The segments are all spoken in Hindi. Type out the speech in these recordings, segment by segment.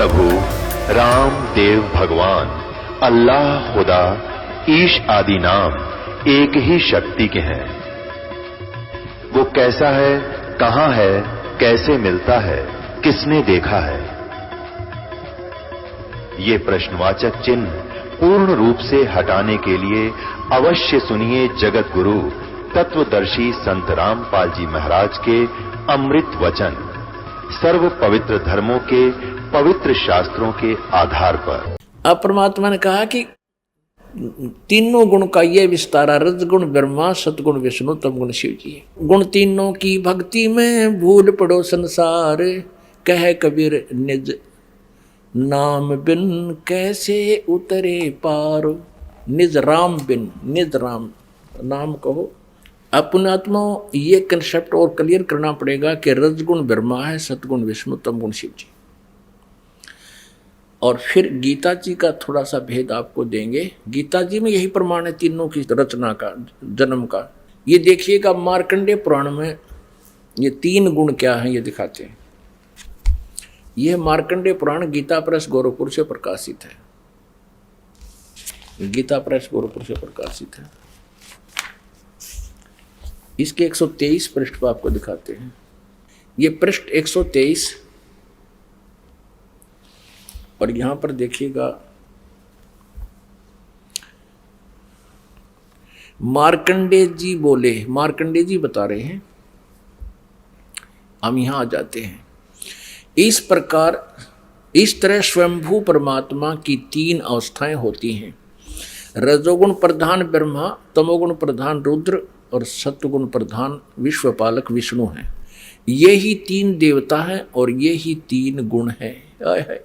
प्रभु राम देव भगवान अल्लाह खुदा ईश आदि नाम एक ही शक्ति के हैं। वो कैसा है, कहां है, कैसे मिलता है, किसने देखा है? ये प्रश्नवाचक चिन्ह पूर्ण रूप से हटाने के लिए अवश्य सुनिए जगत गुरु तत्वदर्शी संत रामपाल जी महाराज के अमृत वचन सर्व पवित्र धर्मों के पवित्र शास्त्रों के आधार पर। अब परमात्मा ने कहा कि तीनों गुण का ये विस्तारा, रजगुण ब्रह्मा, सतगुण विष्णु, तमगुण शिव जी। गुण तीनों की भक्ति में भूल पड़ो संसार, कह कबीर निज नाम बिन कैसे उतरे पार। निज राम बिन, निज राम नाम कहो। अपनात्मा ये कंसेप्ट और क्लियर करना पड़ेगा कि रजगुण ब्रह्मा है, सतगुण विष्णु, तमगुण शिव जी। और फिर गीता जी का थोड़ा सा भेद आपको देंगे। गीता जी में यही प्रमाण है तीनों की रचना का, जन्म का। ये देखिएगा मार्कंडेय पुराण में ये तीन गुण क्या हैं ये दिखाते हैं। यह मार्कंडेय पुराण गीता प्रेस गोरखपुर से प्रकाशित है। गीता प्रेस गोरखपुर से प्रकाशित है। इसके 123 पृष्ठ पर आपको दिखाते हैं। ये पृष्ठ 123 और यहां पर देखिएगा मार्कंडेय जी बोले, मार्कंडेय जी बता रहे हैं। हम यहां आ जाते हैं। इस प्रकार इस तरह स्वयंभू परमात्मा की तीन अवस्थाएं होती हैं। रजोगुण प्रधान ब्रह्मा, तमोगुण प्रधान रुद्र और सत्वगुण प्रधान विश्वपालक विष्णु हैं। ये ही तीन देवता हैं और ये ही तीन गुण हैं। है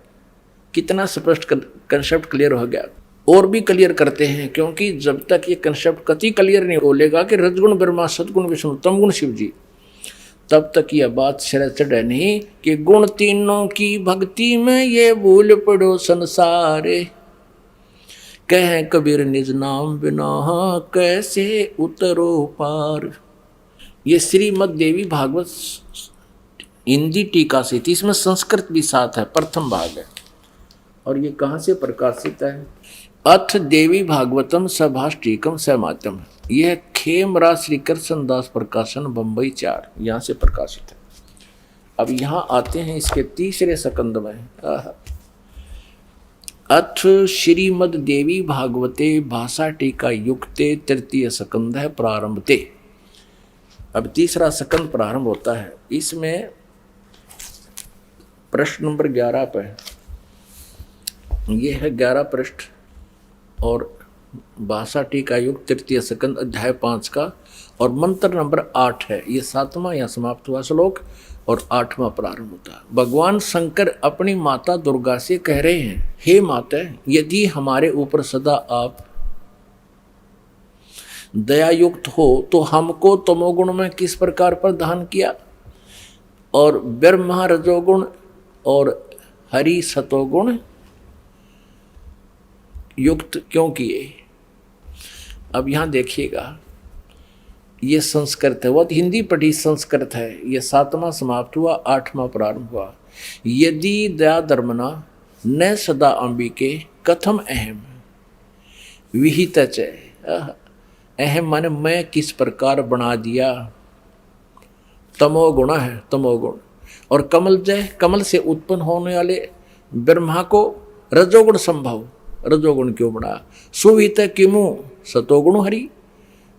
कितना स्पष्ट कंसेप्ट क्लियर हो गया। और भी क्लियर करते हैं, क्योंकि जब तक ये कंसेप्ट कति क्लियर नहीं बोलेगा कि रजगुण ब्रह्मा, सतगुण विष्णु, तमगुण शिव जी, तब तक यह बात सिर चढ़े नहीं कि गुण तीनों की भक्ति में ये भूल पड़ो संसारे, कह कबीर निज नाम बिना कैसे उतरो पार। ये श्रीमद् देवी भागवत हिंदी टीका से थी, इसमें संस्कृत भी साथ है, प्रथम भाग है। और ये कहाँ से प्रकाशित है? अथ देवी भागवतम सभाष्टीकम समातम। यह खेमरा श्री कृष्ण दास प्रकाशन बंबई 4, यहाँ से प्रकाशित है। अब यहाँ आते हैं इसके तीसरे स्कंद में। अथ श्रीमद् देवी भागवते भाषा टीका युक्ते तृतीय स्कंद है प्रारंभते। अब तीसरा स्कंद प्रारंभ होता है। इसमें प्रश्न नंबर 11 पर यह है 11 पृष्ठ और भाषा टीका युक्त तृतीय स्कंद अध्याय 5 का और मंत्र नंबर 8 है। ये 7वां यहाँ समाप्त हुआ श्लोक और 8वां प्रारंभ होता है। भगवान शंकर अपनी माता दुर्गा से कह रहे हैं, हे माता, यदि हमारे ऊपर सदा आप दयायुक्त हो तो हमको तमोगुण में किस प्रकार प्रदान किया और ब्रह्मा रजोगुण और हरि सतोगुण युक्त क्यों किए। अब यहाँ देखिएगा, ये संस्कृत है, वो हिंदी पढ़ी संस्कृत है। ये 7वां समाप्त हुआ, 8वां प्रारंभ हुआ। यदि दया धर्मना न सदा अंबिके कथम अहम विहित च। अहम माने मैं किस प्रकार बना दिया। तमोगुण है, तमोगुण। और कमल जय, कमल से उत्पन्न होने वाले ब्रह्मा को रजोगुण संभव, रजोगुण क्यों बना। सुवित किमु सतोगुण हरि।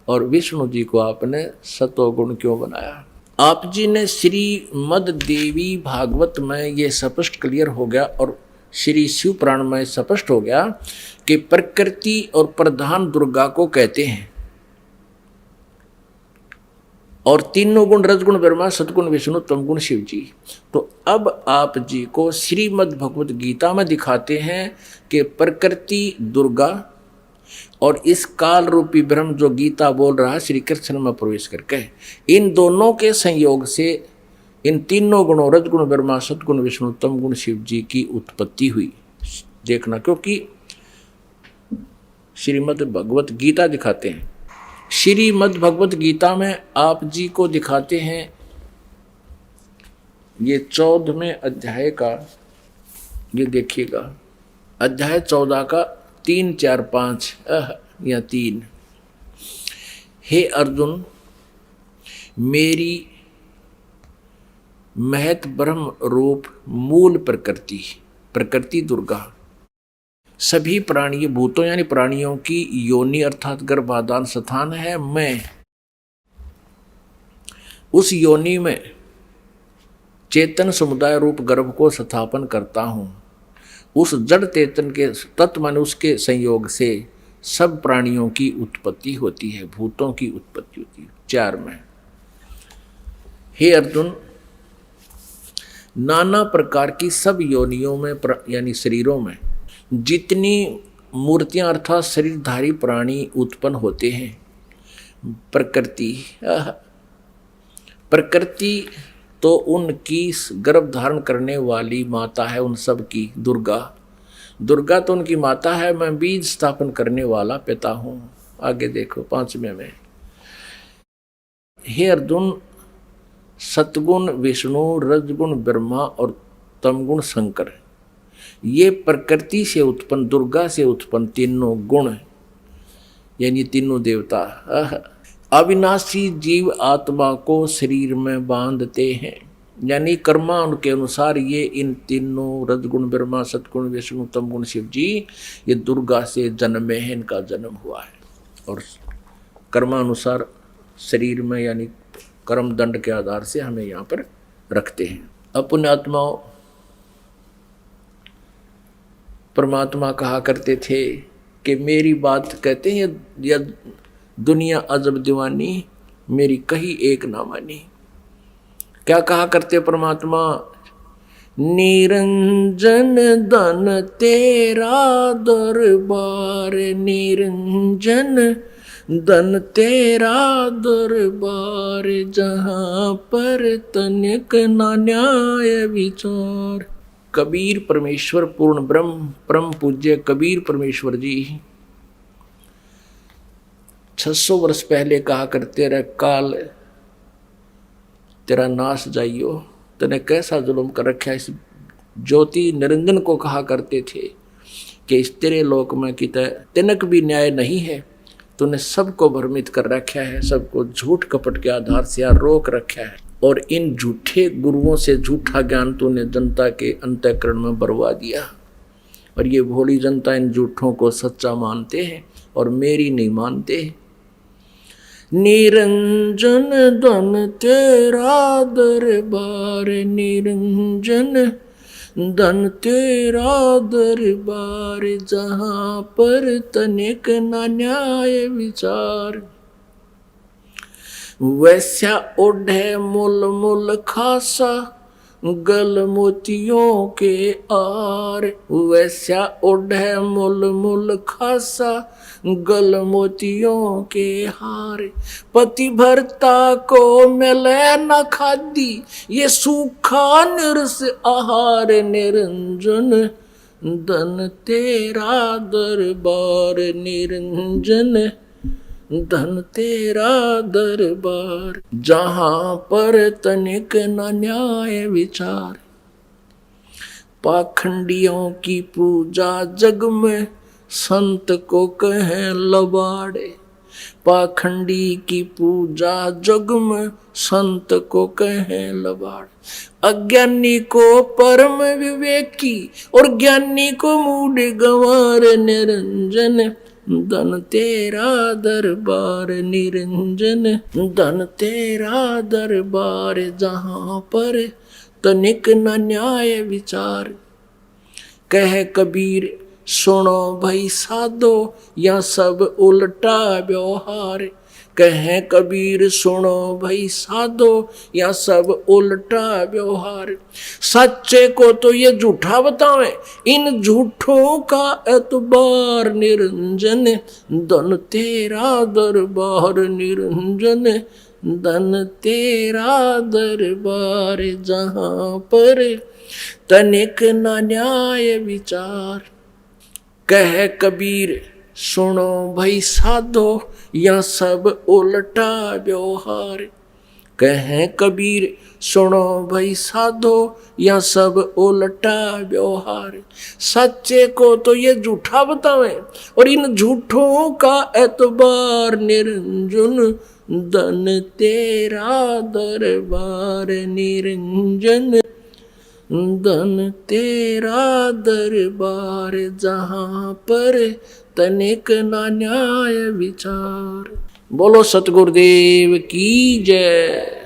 और विष्णु जी को आपने सतोगुण क्यों बनाया। आप जी ने श्रीमद् देवी भागवत में ये स्पष्ट क्लियर हो गया और श्री शिव पुराण में स्पष्ट हो गया कि प्रकृति और प्रधान दुर्गा को कहते हैं और तीनों गुण रजगुण ब्रह्मा, सतगुण विष्णु, तमगुण शिव जी। तो अब आप जी को श्रीमद् भगवत गीता में दिखाते हैं कि प्रकृति दुर्गा और इस काल रूपी ब्रह्म जो गीता बोल रहा है श्री कृष्ण में प्रवेश करके, इन दोनों के संयोग से इन तीनों गुणों रजगुण ब्रह्मा, सतगुण विष्णु, तमगुण शिव जी की उत्पत्ति हुई। देखना, क्योंकि श्रीमद् भगवत गीता दिखाते हैं। श्रीमद् भगवत गीता में आप जी को दिखाते हैं ये 14वें अध्याय का ये देखिएगा अध्याय 14 का 3, 4, 5 या 3। हे अर्जुन, मेरी महत ब्रह्म रूप मूल प्रकृति दुर्गा सभी प्राणी भूतों यानी प्राणियों की योनि अर्थात गर्भाधान स्थान है। मैं उस योनि में चेतन समुदाय रूप गर्भ को स्थापन करता हूँ। उस जड़ चेतन के तत्व माने उसके संयोग से सब प्राणियों की उत्पत्ति होती है, भूतों की उत्पत्ति होती है। 4 में, हे अर्जुन, नाना प्रकार की सब योनियों में यानी शरीरों में जितनी मूर्तियां अर्थात शरीरधारी प्राणी उत्पन्न होते हैं, प्रकृति तो उनकी गर्भ धारण करने वाली माता है, उन सब की दुर्गा तो उनकी माता है। मैं बीज स्थापन करने वाला पिता हूं। आगे देखो 5वें में, हे अर्जुन, सतगुण विष्णु, रजगुण ब्रह्मा और तमगुण शंकर, ये प्रकृति से उत्पन्न दुर्गा से उत्पन्न तीनों गुण यानी तीनों देवता अविनाशी जीव आत्मा को शरीर में बांधते हैं। यानी कर्मानुसार के अनुसार ये इन तीनों रजगुण ब्रह्मा, सतगुण विष्णु, तमगुण शिव जी ये दुर्गा से जन्मे हैं, इनका जन्म हुआ है। और कर्मानुसार शरीर में यानी कर्म दंड के आधार से हमें यहाँ पर रखते हैं। अपने आत्माओं परमात्मा कहा करते थे कि मेरी बात कहते हैं या दुनिया अजब दीवानी, मेरी कही एक ना मानी। क्या कहा करते परमात्मा? निरंजन धन तेरा दरबार, निरंजन धन तेरा दरबार, जहाँ पर तनिक ना न्याय विचार। कबीर परमेश्वर पूर्ण ब्रह्म परम पूज्य कबीर परमेश्वर जी 600 वर्ष पहले कहा करते रहे, काल तेरा नाश जाइयो, तने कैसा जुल्म कर रखा। इस ज्योति निरंजन को कहा करते थे कि इस तेरे लोक में कि तिनक भी न्याय नहीं है, तूने सबको भ्रमित कर रखा है, सबको झूठ कपट के आधार से रोक रखा है। और इन झूठे गुरुओं से झूठा ज्ञान तूने जनता के अंतःकरण में बरवा दिया। और ये भोली जनता इन झूठों को सच्चा मानते हैं और मेरी नहीं मानते। निरंजन धन तेरा दरबार, निरंजन धन तेरा दरबार, जहाँ पर तनिक ना न्याय विचार। वैश्या ओढ़े मुल मुल खासा, गल मोतियों के आर। वैश्या ओढ़े मुल मुल खासा, गल मोतियों के हार। पति भरता को मिले न खादी, ये सूखा निरस आहार। निरंजन धन तेरा दरबार, निरंजन धन तेरा दरबार, जहाँ पर तनिक न न्याय विचार। पाखंडियों की पूजा जग में संत को कहें लबाड़े। पाखंडी की पूजा जग में संत को कहें लबाड़। अज्ञानी को परम विवेकी और ज्ञानी को मूढ़ गंवार। निरंजन धन तेरा दरबार, निरंजन धन तेरा दरबार, जहाँ पर तनिक न न्याय विचार। कह कबीर सुनो भाई साधो, या सब उल्टा व्यवहार। कहे कबीर सुनो भाई साधो, या सब उल्टा व्यवहार। सच्चे को तो ये झूठा बतावे, इन झूठों का एतबार। निरंजन धन तेरा दरबार, निरंजन धन तेरा दरबार, जहाँ पर तनिक न न्याय विचार। कह कबीर सुनो भाई साधो, या सब उल्टा व्यवहार। कहें कबीर सुनो भाई साधो, या सब उल्टा व्यवहार। सच्चे को तो ये झूठा बतावे, और इन झूठों का एतबार निरंजन। धन तेरा दरबार निरंजन, धन तेरा दरबार, जहां पर तनिक ना न्याय विचार। बोलो सतगुरुदेव की जय।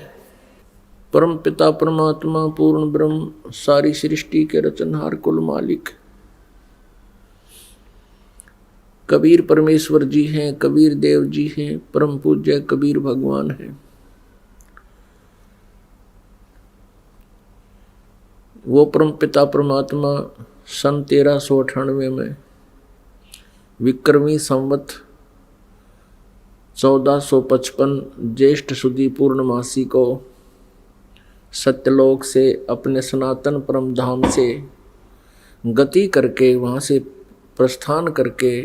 परम पिता परमात्मा पूर्ण ब्रह्म, सारी सृष्टि के रचनहार कुल मालिक कबीर परमेश्वर जी हैं, कबीर देव जी हैं, परम पूज्य कबीर भगवान हैं। वो परम पिता परमात्मा सन 1398 में विक्रमी संवत 1455 ज्येष्ठ सुदी पूर्णमासी को सत्यलोक से अपने सनातन परम धाम से गति करके, वहाँ से प्रस्थान करके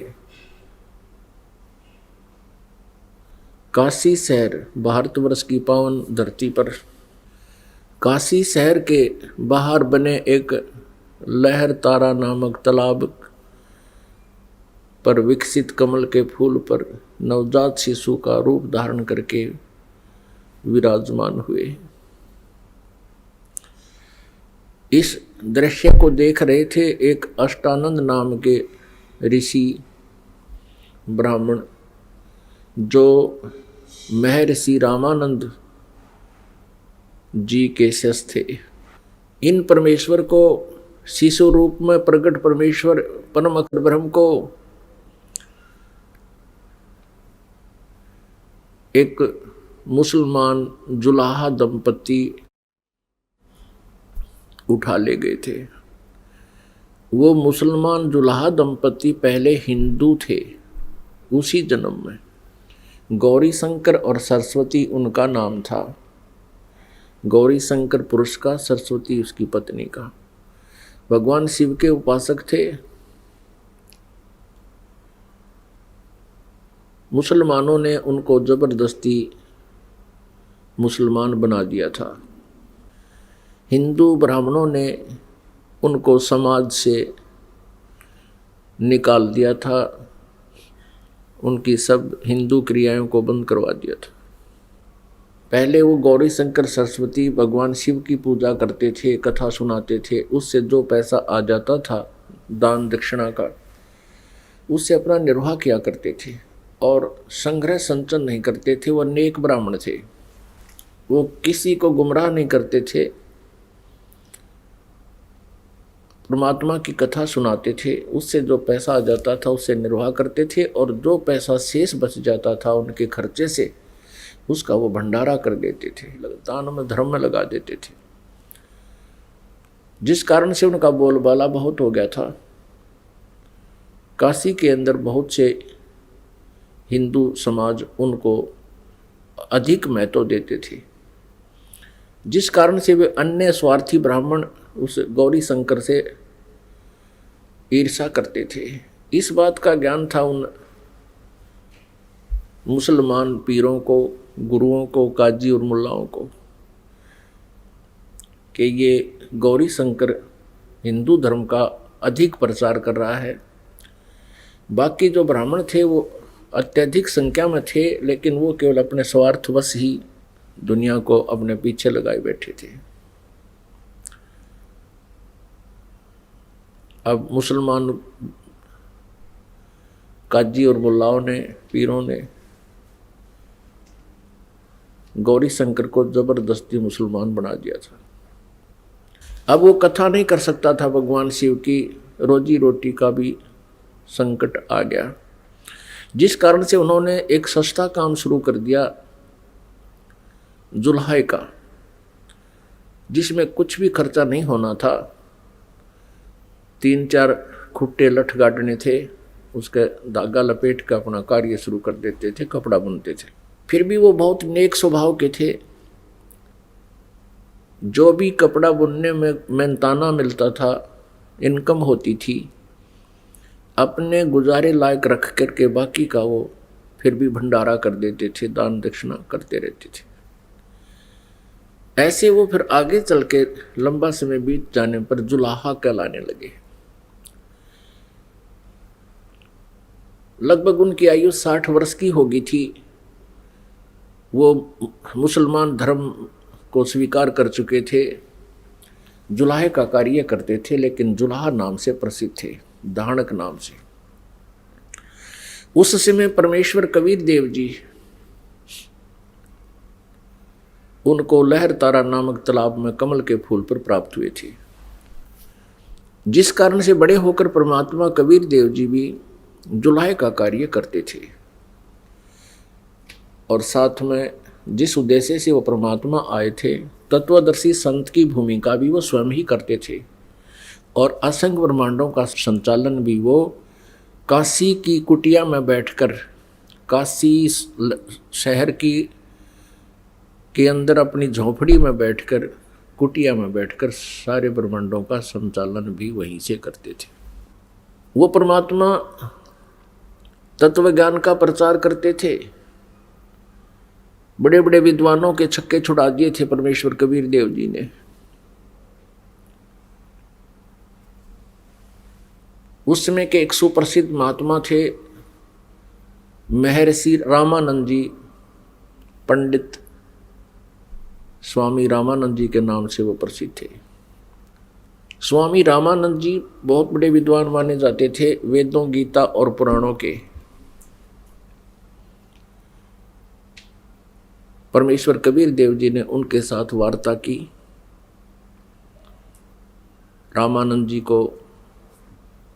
काशी शहर, भारतवर्ष की पावन धरती पर काशी शहर के बाहर बने एक लहर तारा नामक तालाब पर विकसित कमल के फूल पर नवजात शिशु का रूप धारण करके विराजमान हुए। इस दृश्य को देख रहे थे एक अष्टानंद नाम के ऋषि ब्राह्मण, जो महर्षि रामानंद जी के शिष्य थे। इन परमेश्वर को शिशु रूप में प्रकट परमेश्वर परम अक्षर ब्रह्म को एक मुसलमान जुलाहा दंपति उठा ले गए थे। वो मुसलमान जुलाहा दंपति पहले हिंदू थे, उसी जन्म में गौरी शंकर और सरस्वती उनका नाम था। गौरी शंकर पुरुष का, सरस्वती उसकी पत्नी का। भगवान शिव के उपासक थे। मुसलमानों ने उनको जबरदस्ती मुसलमान बना दिया था। हिंदू ब्राह्मणों ने उनको समाज से निकाल दिया था, उनकी सब हिंदू क्रियाओं को बंद करवा दिया था। पहले वो गौरी शंकर सरस्वती भगवान शिव की पूजा करते थे, कथा सुनाते थे। उससे जो पैसा आ जाता था दान दक्षिणा का, उससे अपना निर्वाह किया करते थे और संग्रह संचन नहीं करते थे। वो नेक ब्राह्मण थे, वो किसी को गुमराह नहीं करते थे, परमात्मा की कथा सुनाते थे। उससे जो पैसा आ जाता था उससे निर्वाह करते थे, और जो पैसा शेष बच जाता था उनके खर्चे से, उसका वो भंडारा कर देते थे, दान में धर्म में लगा देते थे, जिस कारण से उनका बोलबाला बहुत हो गया था। काशी के अंदर बहुत से हिंदू समाज उनको अधिक महत्व देते थे, जिस कारण से वे अन्य स्वार्थी ब्राह्मण उस गौरी शंकर से ईर्ष्या करते थे। इस बात का ज्ञान था उन मुसलमान पीरों को, गुरुओं को, काजी और मुल्लाओं को, कि ये गौरी शंकर हिंदू धर्म का अधिक प्रचार कर रहा है। बाकी जो ब्राह्मण थे वो अत्यधिक संख्या में थे, लेकिन वो केवल अपने स्वार्थवश ही दुनिया को अपने पीछे लगाए बैठे थे। अब मुसलमान काजी और मुल्लाओं ने, पीरों ने गौरी शंकर को जबरदस्ती मुसलमान बना दिया था। अब वो कथा नहीं कर सकता था, भगवान शिव की रोजी रोटी का भी संकट आ गया, जिस कारण से उन्होंने एक सस्ता काम शुरू कर दिया जुल्हाए का, जिसमें कुछ भी खर्चा नहीं होना था। 3-4 खुट्टे लठ गाड़ने थे, उसके धागा लपेट कर अपना कार्य शुरू कर देते थे, कपड़ा बुनते थे। फिर भी वो बहुत नेक स्वभाव के थे। जो भी कपड़ा बुनने में मेहनताना मिलता था, इनकम होती थी, अपने गुजारे लायक रख करके बाकी का वो फिर भी भंडारा कर देते थे, दान दक्षिणा करते रहते थे। ऐसे वो फिर आगे चल के लंबा समय बीत जाने पर जुलाहा कहलाने लगे। लगभग उनकी आयु 60 वर्ष की हो गई थी। वो मुसलमान धर्म को स्वीकार कर चुके थे, जुलाहे का कार्य करते थे, लेकिन जुलाहा नाम से प्रसिद्ध थे, दानक नाम से। उस समय परमेश्वर कबीर देव जी उनको लहर तारा नामक तालाब में कमल के फूल पर प्राप्त हुए थे, जिस कारण से बड़े होकर परमात्मा कबीर देव जी भी जुलाहे का कार्य करते थे। और साथ में जिस उद्देश्य से वो परमात्मा आए थे, तत्वदर्शी संत की भूमिका भी वो स्वयं ही करते थे, और असंख्य ब्रह्मांडों का संचालन भी वो काशी की कुटिया में बैठकर, काशी शहर के अंदर अपनी झोपड़ी में बैठकर, कुटिया में बैठकर सारे ब्रह्मांडों का संचालन भी वहीं से करते थे। वो परमात्मा तत्व ज्ञान का प्रचार करते थे। बड़े बड़े विद्वानों के छक्के छुड़ा दिए थे परमेश्वर कबीर देव जी ने। उस समय के एक सुप्रसिद्ध महात्मा थे महर्षि रामानंद जी, पंडित स्वामी रामानंद जी के नाम से वो प्रसिद्ध थे। स्वामी रामानंद जी बहुत बड़े विद्वान माने जाते थे, वेदों, गीता और पुराणों के। परमेश्वर कबीर देव जी ने उनके साथ वार्ता की, रामानंद जी को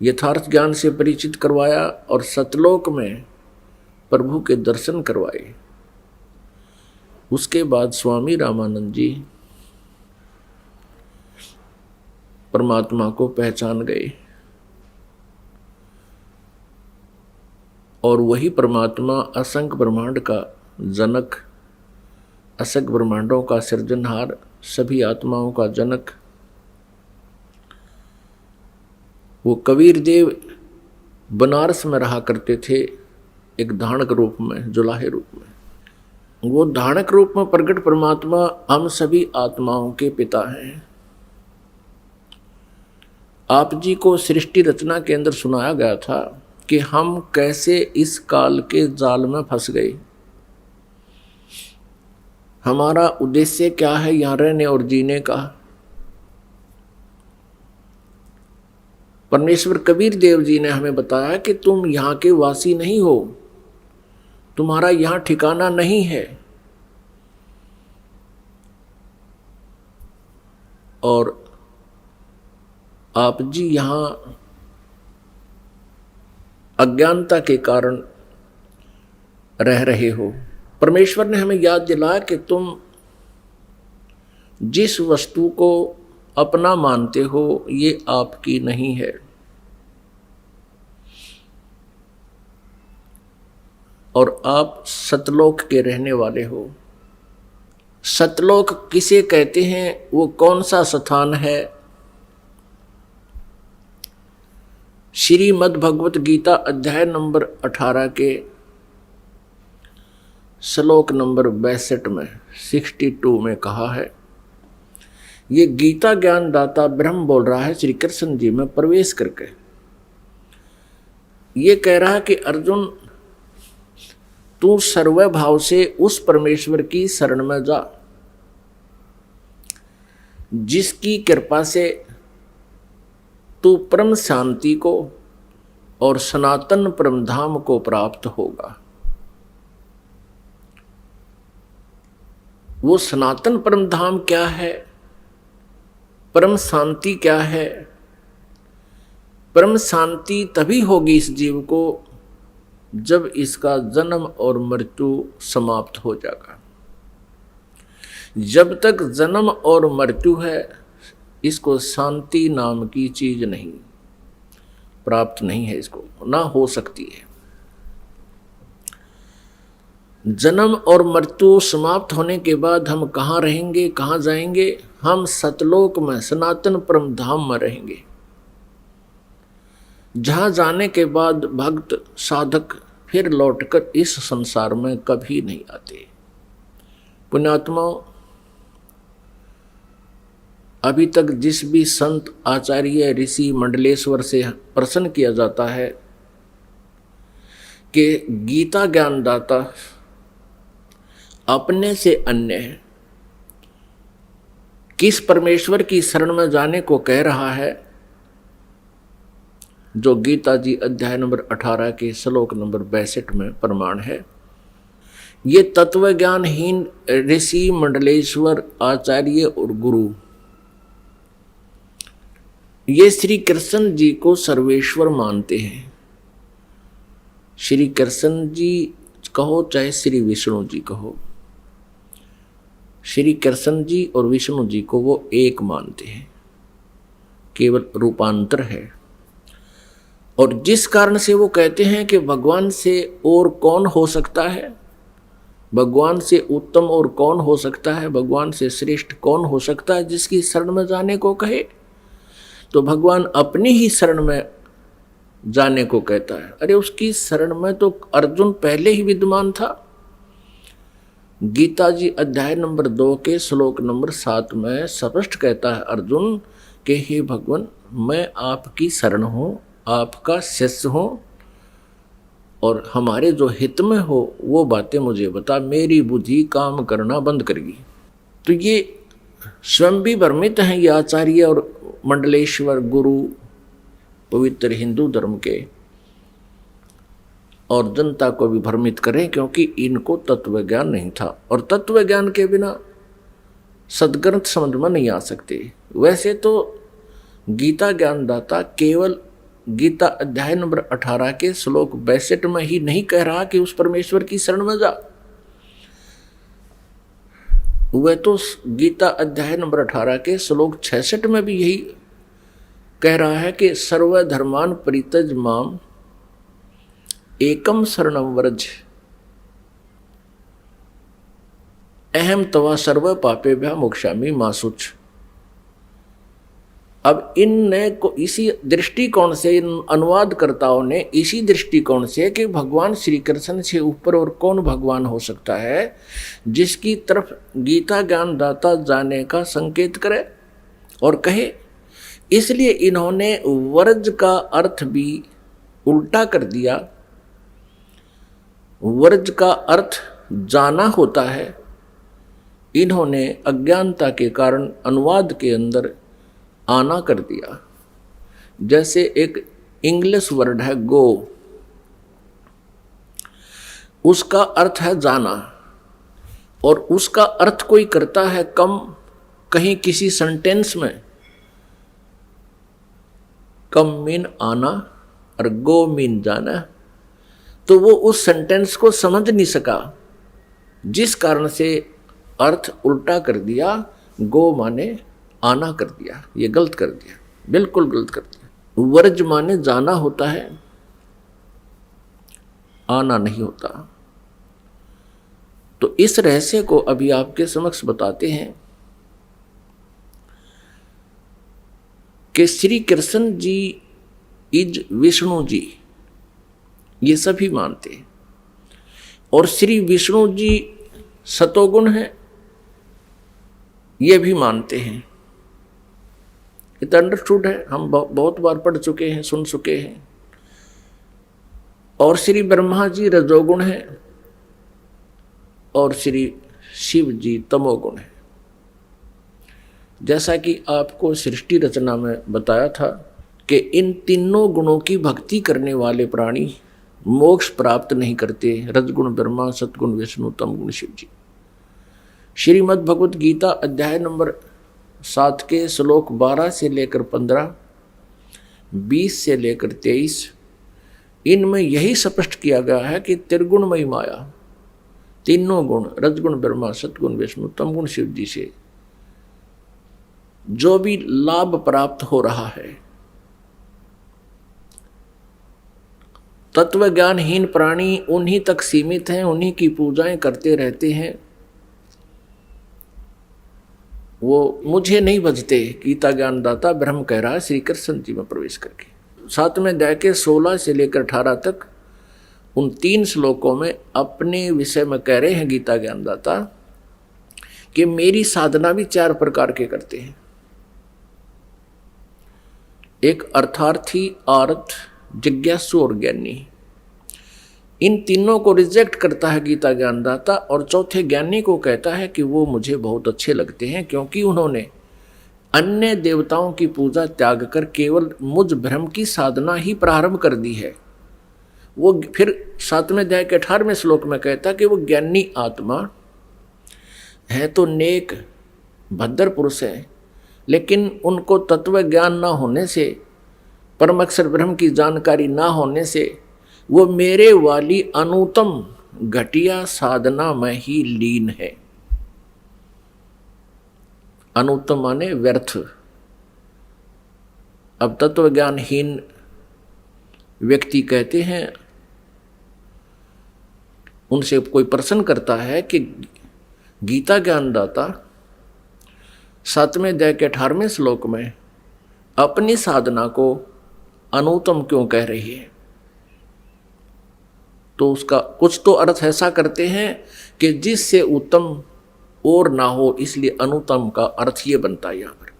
यथार्थ ज्ञान से परिचित करवाया और सतलोक में प्रभु के दर्शन करवाए। उसके बाद स्वामी रामानंद जी परमात्मा को पहचान गए, और वही परमात्मा असंख्य ब्रह्मांड का जनक, असंख्य ब्रह्मांडों का सृजनहार, सभी आत्माओं का जनक, वो कबीर देव बनारस में रहा करते थे, एक धानक रूप में, जुलाहे रूप में। वो धानक रूप में प्रकट परमात्मा हम सभी आत्माओं के पिता हैं। आप जी को सृष्टि रचना के अंदर सुनाया गया था कि हम कैसे इस काल के जाल में फंस गए, हमारा उद्देश्य क्या है यहाँ रहने और जीने का। परमेश्वर कबीर देव जी ने हमें बताया कि तुम यहाँ के वासी नहीं हो, तुम्हारा यहाँ ठिकाना नहीं है, और आप जी यहाँ अज्ञानता के कारण रह रहे हो। परमेश्वर ने हमें याद दिलाया कि तुम जिस वस्तु को अपना मानते हो ये आपकी नहीं है, और आप सतलोक के रहने वाले हो। सतलोक किसे कहते हैं, वो कौन सा स्थान है? श्रीमद् भगवत गीता अध्याय नंबर 18 के श्लोक नंबर 62 में 62 में कहा है, ये गीता ज्ञान दाता ब्रह्म बोल रहा है श्री कृष्ण जी में प्रवेश करके। ये कह रहा है कि अर्जुन, तू सर्व भाव से उस परमेश्वर की शरण में जा जिसकी कृपा से तू परम शांति को और सनातन परम धाम को प्राप्त होगा। वो सनातन परम धाम क्या है, परम शांति क्या है? परम शांति तभी होगी इस जीव को जब इसका जन्म और मृत्यु समाप्त हो जाएगा। जब तक जन्म और मृत्यु है, इसको शांति नाम की चीज नहीं प्राप्त नहीं है, इसको ना हो सकती है। जन्म और मृत्यु समाप्त होने के बाद हम कहाँ रहेंगे, कहाँ जाएंगे? हम सतलोक में सनातन परम धाम में रहेंगे, जहाँ जाने के बाद भक्त साधक फिर लौटकर इस संसार में कभी नहीं आते। पुण्यात्माओं, अभी तक जिस भी संत आचार्य ऋषि मंडलेश्वर से प्रश्न किया जाता है कि गीता ज्ञानदाता अपने से अन्य है, किस परमेश्वर की शरण में जाने को कह रहा है, जो गीता जी अध्याय नंबर 18 के श्लोक नंबर 62 में प्रमाण है। ये तत्व ज्ञानहीन ऋषि मंडलेश्वर आचार्य और गुरु ये श्री कृष्ण जी को सर्वेश्वर मानते हैं। श्री कृष्ण जी कहो चाहे श्री विष्णु जी कहो, श्री कृष्ण जी और विष्णु जी को वो एक मानते हैं, केवल रूपांतर है। और जिस कारण से वो कहते हैं कि भगवान से और कौन हो सकता है, भगवान से उत्तम और कौन हो सकता है, भगवान से श्रेष्ठ कौन हो सकता है, जिसकी शरण में जाने को कहे, तो भगवान अपनी ही शरण में जाने को कहता है। अरे उसकी शरण में तो अर्जुन पहले ही विद्यमान था। गीता जी अध्याय नंबर 2 के श्लोक नंबर 7 में स्पष्ट कहता है अर्जुन कि हे भगवान, मैं आपकी शरण हूँ, आपका शिष्य हूँ, और हमारे जो हित में हो वो बातें मुझे बता, मेरी बुद्धि काम करना बंद करेगी। तो ये स्वयं भी भ्रमित हैं, ये आचार्य और मंडलेश्वर गुरु पवित्र हिंदू धर्म के, और जनता को भी भ्रमित करें, क्योंकि इनको तत्व ज्ञान नहीं था। और तत्व ज्ञान के बिना सदग्रंथ समझ में नहीं आ सकते। वैसे तो गीता ज्ञानदाता केवल गीता अध्याय नंबर 18 के श्लोक 62 में ही नहीं कह रहा कि उस परमेश्वर की शरण में जा, वह तो गीता अध्याय नंबर 18 के श्लोक 66 में भी यही कह रहा है कि सर्वधर्मान परित्यज माम एकम शरणम व्रज अहम तवा सर्व पापेभ्यः मोक्षामि मा शुच। अब इनने को इसी दृष्टिकोण से, इन अनुवादकर्ताओं ने इसी दृष्टिकोण से कि भगवान श्री कृष्ण से ऊपर और कौन भगवान हो सकता है, जिसकी तरफ गीता ज्ञानदाता जाने का संकेत करे और कहे, इसलिए इन्होंने वर्ज का अर्थ भी उल्टा कर दिया। वर्ज का अर्थ जाना होता है, इन्होंने अज्ञानता के कारण अनुवाद के अंदर आना कर दिया। जैसे एक इंग्लिश वर्ड है गो, उसका अर्थ है जाना, और उसका अर्थ कोई करता है कम, कहीं किसी सेंटेंस में कम मीन आना और गो मीन जाना, तो वो उस सेंटेंस को समझ नहीं सका, जिस कारण से अर्थ उल्टा कर दिया, गो माने आना कर दिया। ये गलत कर दिया, बिल्कुल गलत कर दिया। वर्ज माने जाना होता है, आना नहीं होता। तो इस रहस्य को अभी आपके समक्ष बताते हैं कि श्री कृष्ण जी इज विष्णु जी, ये सभी मानते हैं, और श्री विष्णु जी सतोगुण है, ये भी मानते हैं। ये तो अंडरस्टूड है, हम बहुत बार पढ़ चुके हैं, सुन चुके हैं। और श्री ब्रह्मा जी रजोगुण है, और श्री शिव जी तमोगुण है। जैसा कि आपको सृष्टि रचना में बताया था कि इन तीनों गुणों की भक्ति करने वाले प्राणी मोक्ष प्राप्त नहीं करते। रजगुण ब्रह्मा, सतगुण विष्णु, तमगुण शिव जी। श्रीमद् भगवत गीता अध्याय नंबर 7 के श्लोक 12 से लेकर 15, 20 से लेकर 23, इनमें यही स्पष्ट किया गया है कि त्रिगुणमयी माया, तीनों गुण रजगुण ब्रह्मा, सतगुण विष्णु, तमगुण शिव जी से जो भी लाभ प्राप्त हो रहा है, तत्व ज्ञानहीन प्राणी उन्हीं तक सीमित हैं, उन्हीं की पूजाएं करते रहते हैं। वो मुझे नहीं बजते, गीता ज्ञानदाता ब्रह्म कह रहा है श्री कृष्ण जी में प्रवेश करके। 7वें अध्याय के 16 से लेकर 18 तक उन 3 श्लोकों में अपने विषय में कह रहे हैं गीता ज्ञानदाता कि मेरी साधना भी 4 प्रकार के करते हैं। एक अर्थार्थी, आर्थ, जिज्ञासु और ज्ञानी, इन तीनों को रिजेक्ट करता है गीता ज्ञानदाता, और चौथे ज्ञानी को कहता है कि वो मुझे बहुत अच्छे लगते हैं क्योंकि उन्होंने अन्य देवताओं की पूजा त्याग कर केवल मुझ ब्रह्म की साधना ही प्रारंभ कर दी है। वो फिर 7वें अध्याय के 18वें श्लोक में कहता कि वो ज्ञानी आत्मा है तो नेक भद्र पुरुष है, लेकिन उनको तत्व ज्ञान ना होने से, परम अक्षर ब्रह्म की जानकारी ना होने से वो मेरे वाली अनुत्तम घटिया साधना में ही लीन है। अनुत्तम माने व्यर्थ। अब तत्व ज्ञानहीन व्यक्ति कहते हैं, उनसे कोई प्रश्न करता है कि गीता ज्ञानदाता 7वें अध्याय के 18वें श्लोक में अपनी साधना को अनुत्तम क्यों कह रही है? तो उसका कुछ तो अर्थ ऐसा करते हैं कि जिससे उत्तम और ना हो, इसलिए अनुत्तम का अर्थ ये बनता है। यहां पर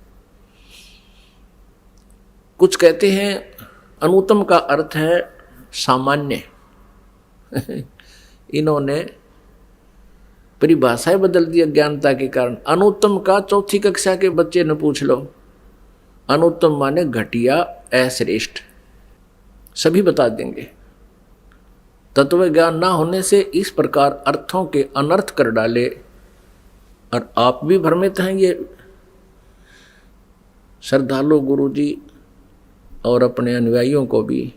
कुछ कहते हैं अनुत्तम का अर्थ है सामान्य। इन्होंने परिभाषाएं बदल दी अज्ञानता के कारण। अनुत्तम का चौथी कक्षा के बच्चे ने पूछ लो, अनुत्तम माने घटिया, अश्रेष्ठ, सभी बता देंगे। तत्व ज्ञान ना होने से इस प्रकार अर्थों के अनर्थ कर डाले, और आप भी भ्रमित हैं। ये श्रद्धालु गुरुजी और अपने अनुयायियों को भी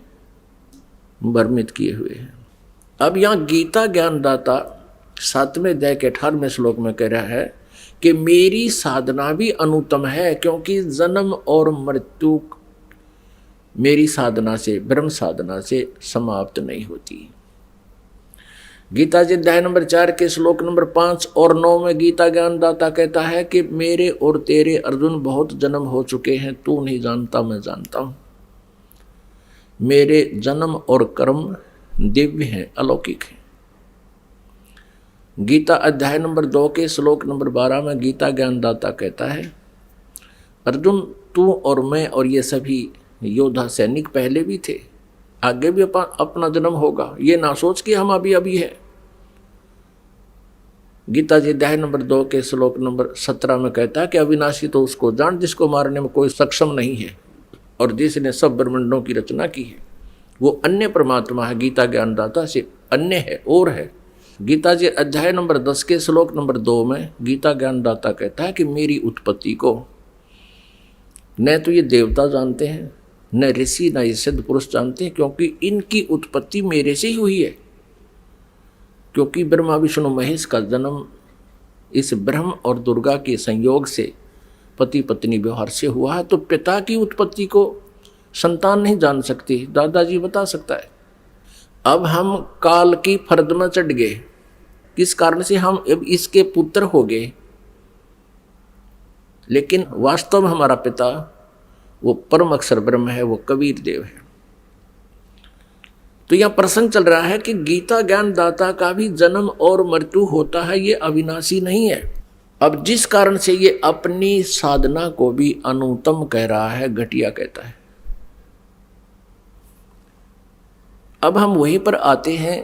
भ्रमित किए हुए हैं। अब यहाँ गीता ज्ञानदाता 7वें अध्याय के 18वें श्लोक में कह रहा है कि मेरी साधना भी अनुत्तम है क्योंकि जन्म और मृत्यु मेरी साधना से, ब्रह्म साधना से समाप्त नहीं होती। गीता जी अध्याय नंबर 4 के श्लोक नंबर 5 और 9 में गीता ज्ञानदाता कहता है कि मेरे और तेरे अर्जुन बहुत जन्म हो चुके हैं, तू नहीं जानता, मैं जानता हूं। मेरे जन्म और कर्म दिव्य हैं, अलौकिक हैं। गीता अध्याय नंबर 2 के श्लोक नंबर 12 में गीता ज्ञानदाता कहता है, अर्जुन तू और मैं और ये सभी योद्धा सैनिक पहले भी थे, आगे भी अपना जन्म होगा, ये ना सोच कि हम अभी है। गीता जी अध्याय नंबर 2 के श्लोक नंबर 17 में कहता है कि अविनाशी तो उसको जान जिसको मारने में कोई सक्षम नहीं है और जिसने सब ब्रह्मांडों की रचना की है, वो अन्य परमात्मा है, गीता ज्ञानदाता से अन्य है और है। गीता जी अध्याय नंबर 10 के श्लोक नंबर 2 में गीता ज्ञानदाता कहता है कि मेरी उत्पत्ति को न तो ये देवता जानते हैं, न ऋषि, न ये सिद्ध पुरुष जानते हैं, क्योंकि इनकी उत्पत्ति मेरे से ही हुई है। क्योंकि ब्रह्मा विष्णु महेश का जन्म इस ब्रह्म और दुर्गा के संयोग से पति पत्नी व्यवहार से हुआ है, तो पिता की उत्पत्ति को संतान नहीं जान सकती, दादाजी बता सकता है। अब हम काल की फर्द में चढ़ गए, किस कारण से हम अब इसके पुत्र हो गए, लेकिन वास्तव में हमारा पिता वो परम अक्षर ब्रह्म है, वो कबीर देव है। तो यह प्रसंग चल रहा है कि गीता ज्ञानदाता का भी जन्म और मृत्यु होता है, ये अविनाशी नहीं है। अब जिस कारण से ये अपनी साधना को भी अनुत्तम कह रहा है, घटिया कहता है। अब हम वहीं पर आते हैं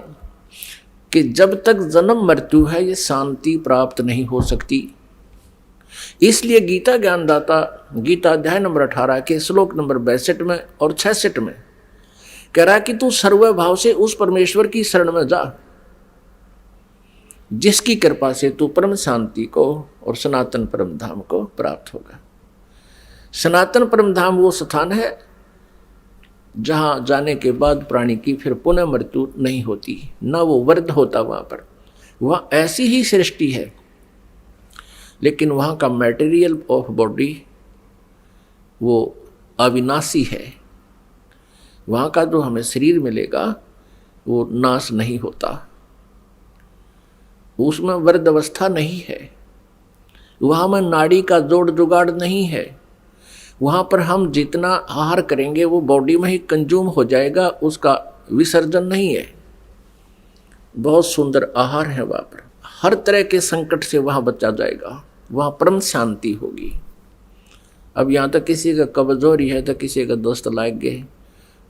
कि जब तक जन्म मृत्यु है ये शांति प्राप्त नहीं हो सकती। इसलिए गीता ज्ञानदाता गीता अध्याय नंबर 18 के श्लोक नंबर 62 में और 66 में कह रहा है कि तू सर्वभाव से उस परमेश्वर की शरण में जा जिसकी कृपा से तू परम शांति को और सनातन परम धाम को प्राप्त होगा। सनातन परम धाम वो स्थान है जहां जाने के बाद प्राणी की फिर पुनः मृत्यु नहीं होती, ना वो वर्ध होता वहां पर। वह ऐसी ही सृष्टि है, लेकिन वहाँ का मटेरियल ऑफ बॉडी वो अविनाशी है। वहाँ का जो हमें शरीर मिलेगा वो नाश नहीं होता, उसमें वृद्ध अवस्था नहीं है, वहाँ में नाड़ी का जोड़ जुगाड़ नहीं है। वहाँ पर हम जितना आहार करेंगे वो बॉडी में ही कंज्यूम हो जाएगा, उसका विसर्जन नहीं है। बहुत सुंदर आहार है वहाँ पर, हर तरह के संकट से वहाँ बचा जाएगा, वहाँ परम शांति होगी। अब यहाँ तक किसी का कब्ज हो रही है तो किसी का दोस्त लाग गए,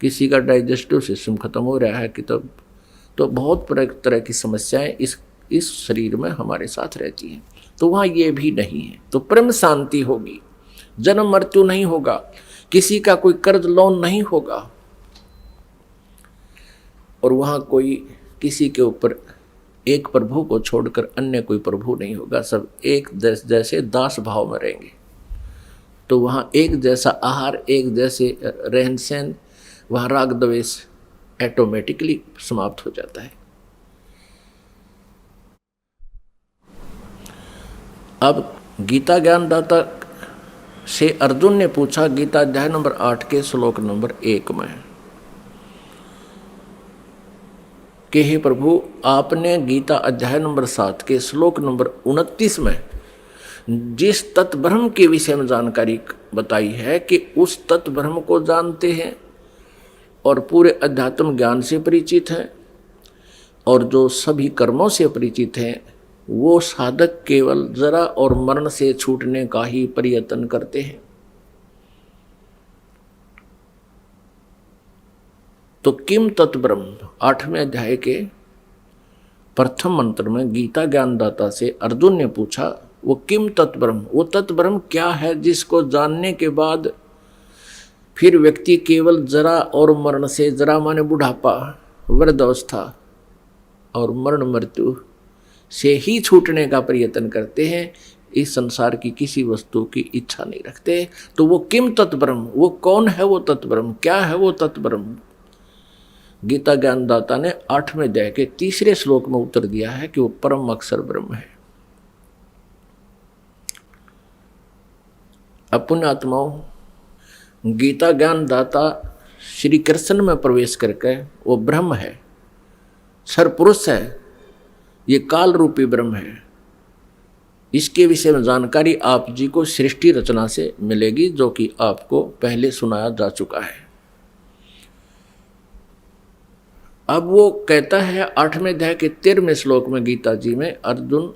किसी का डाइजेस्टिव सिस्टम खत्म हो रहा है कि तो बहुत तरह की समस्याएं इस शरीर में हमारे साथ रहती हैं। तो वहाँ ये भी नहीं है, तो परम शांति होगी, जन्म मृत्यु नहीं होगा, किसी का कोई कर्ज लोन नहीं होगा, और वहाँ कोई किसी के ऊपर एक प्रभु को छोड़कर अन्य कोई प्रभु नहीं होगा, सब एक जैसे दास भाव में रहेंगे। तो वहाँ एक जैसा आहार, एक जैसे रहन सहन, वहाँ राग द्वेष ऑटोमेटिकली समाप्त हो जाता है। अब गीता ज्ञानदाता से अर्जुन ने पूछा, गीता अध्याय नंबर 8 के श्लोक नंबर 1 में, कि हे प्रभु, आपने गीता अध्याय नंबर 7 के श्लोक नंबर 29 में जिस तत्व ब्रह्म के विषय में जानकारी बताई है कि उस तत्व ब्रह्म को जानते हैं और पूरे अध्यात्म ज्ञान से परिचित हैं, और जो सभी कर्मों से परिचित हैं, वो साधक केवल जरा और मरण से छूटने का ही प्रयत्न करते हैं। तो किम तत् ब्रह्म 8वें अध्याय के प्रथम मंत्र में गीता ज्ञानदाता से अर्जुन ने पूछा, वो किम तत् ब्रह्म, वो तत् ब्रह्म क्या है जिसको जानने के बाद फिर व्यक्ति केवल जरा और मरण से, जरा माने बुढ़ापा, वृद्धावस्था और मरण मृत्यु से ही छूटने का प्रयत्न करते हैं, इस संसार की किसी वस्तु की इच्छा नहीं रखते। तो वो किम तत् ब्रह्म, वो कौन है वो तत् ब्रह्म, क्या है वो तत् ब्रह्म? गीता ज्ञानदाता ने 8वें अध्याय के 3 श्लोक में उत्तर दिया है कि वो परम अक्षर ब्रह्म है। अब पुण्यात्माओं, गीता ज्ञानदाता श्री कृष्ण में प्रवेश करके वो ब्रह्म है, सर्वपुरुष है, ये काल रूपी ब्रह्म है। इसके विषय में जानकारी आप जी को सृष्टि रचना से मिलेगी, जो कि आपको पहले सुनाया जा चुका है। अब वो कहता है 8वें अध्याय के 13वें श्लोक में गीता जी में, अर्जुन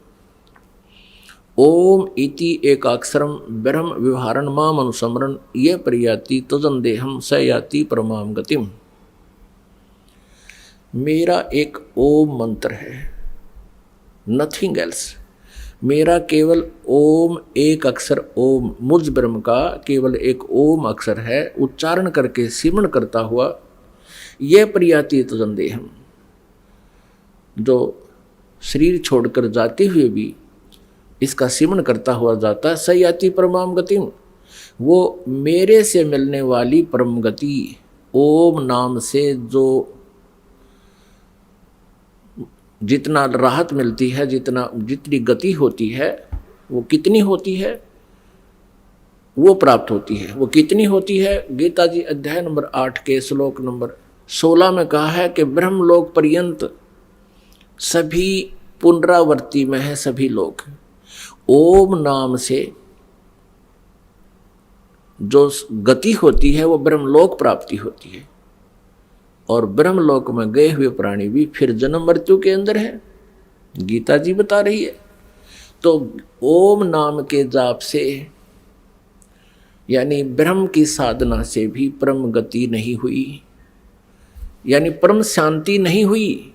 ओम इति एकाक्षरम ब्रह्म व्यवहारण माम अनुसमरण ये प्रयाति तजन देहम स याति परमाम गतिम। मेरा एक ओम मंत्र है, नथिंग एल्स। मेरा केवल ओम, एक अक्षर ओम, मुझ ब्रह्म का केवल एक ओम अक्षर है, उच्चारण करके सिमरण करता हुआ यह प्रयाति तजन देहम, जो शरीर छोड़कर जाते हुए भी इसका सिमरण करता हुआ जाता है, स याति परमाम गतिम, वो मेरे से मिलने वाली परम गति, ओम नाम से जो जितना राहत मिलती है, जितनी गति होती है, वो कितनी होती है, वो प्राप्त होती है। वो कितनी होती है? गीता जी अध्याय नंबर 8 के श्लोक नंबर 16 में कहा है कि ब्रह्मलोक पर्यंत सभी पुनरावर्ती में है सभी लोग। ओम नाम से जो गति होती है वो ब्रह्मलोक प्राप्ति होती है, और ब्रह्मलोक में गए हुए प्राणी भी फिर जन्म मृत्यु के अंदर है, गीता जी बता रही है। तो ओम नाम के जाप से, यानी ब्रह्म की साधना से भी परम गति नहीं हुई, यानी परम शांति नहीं हुई।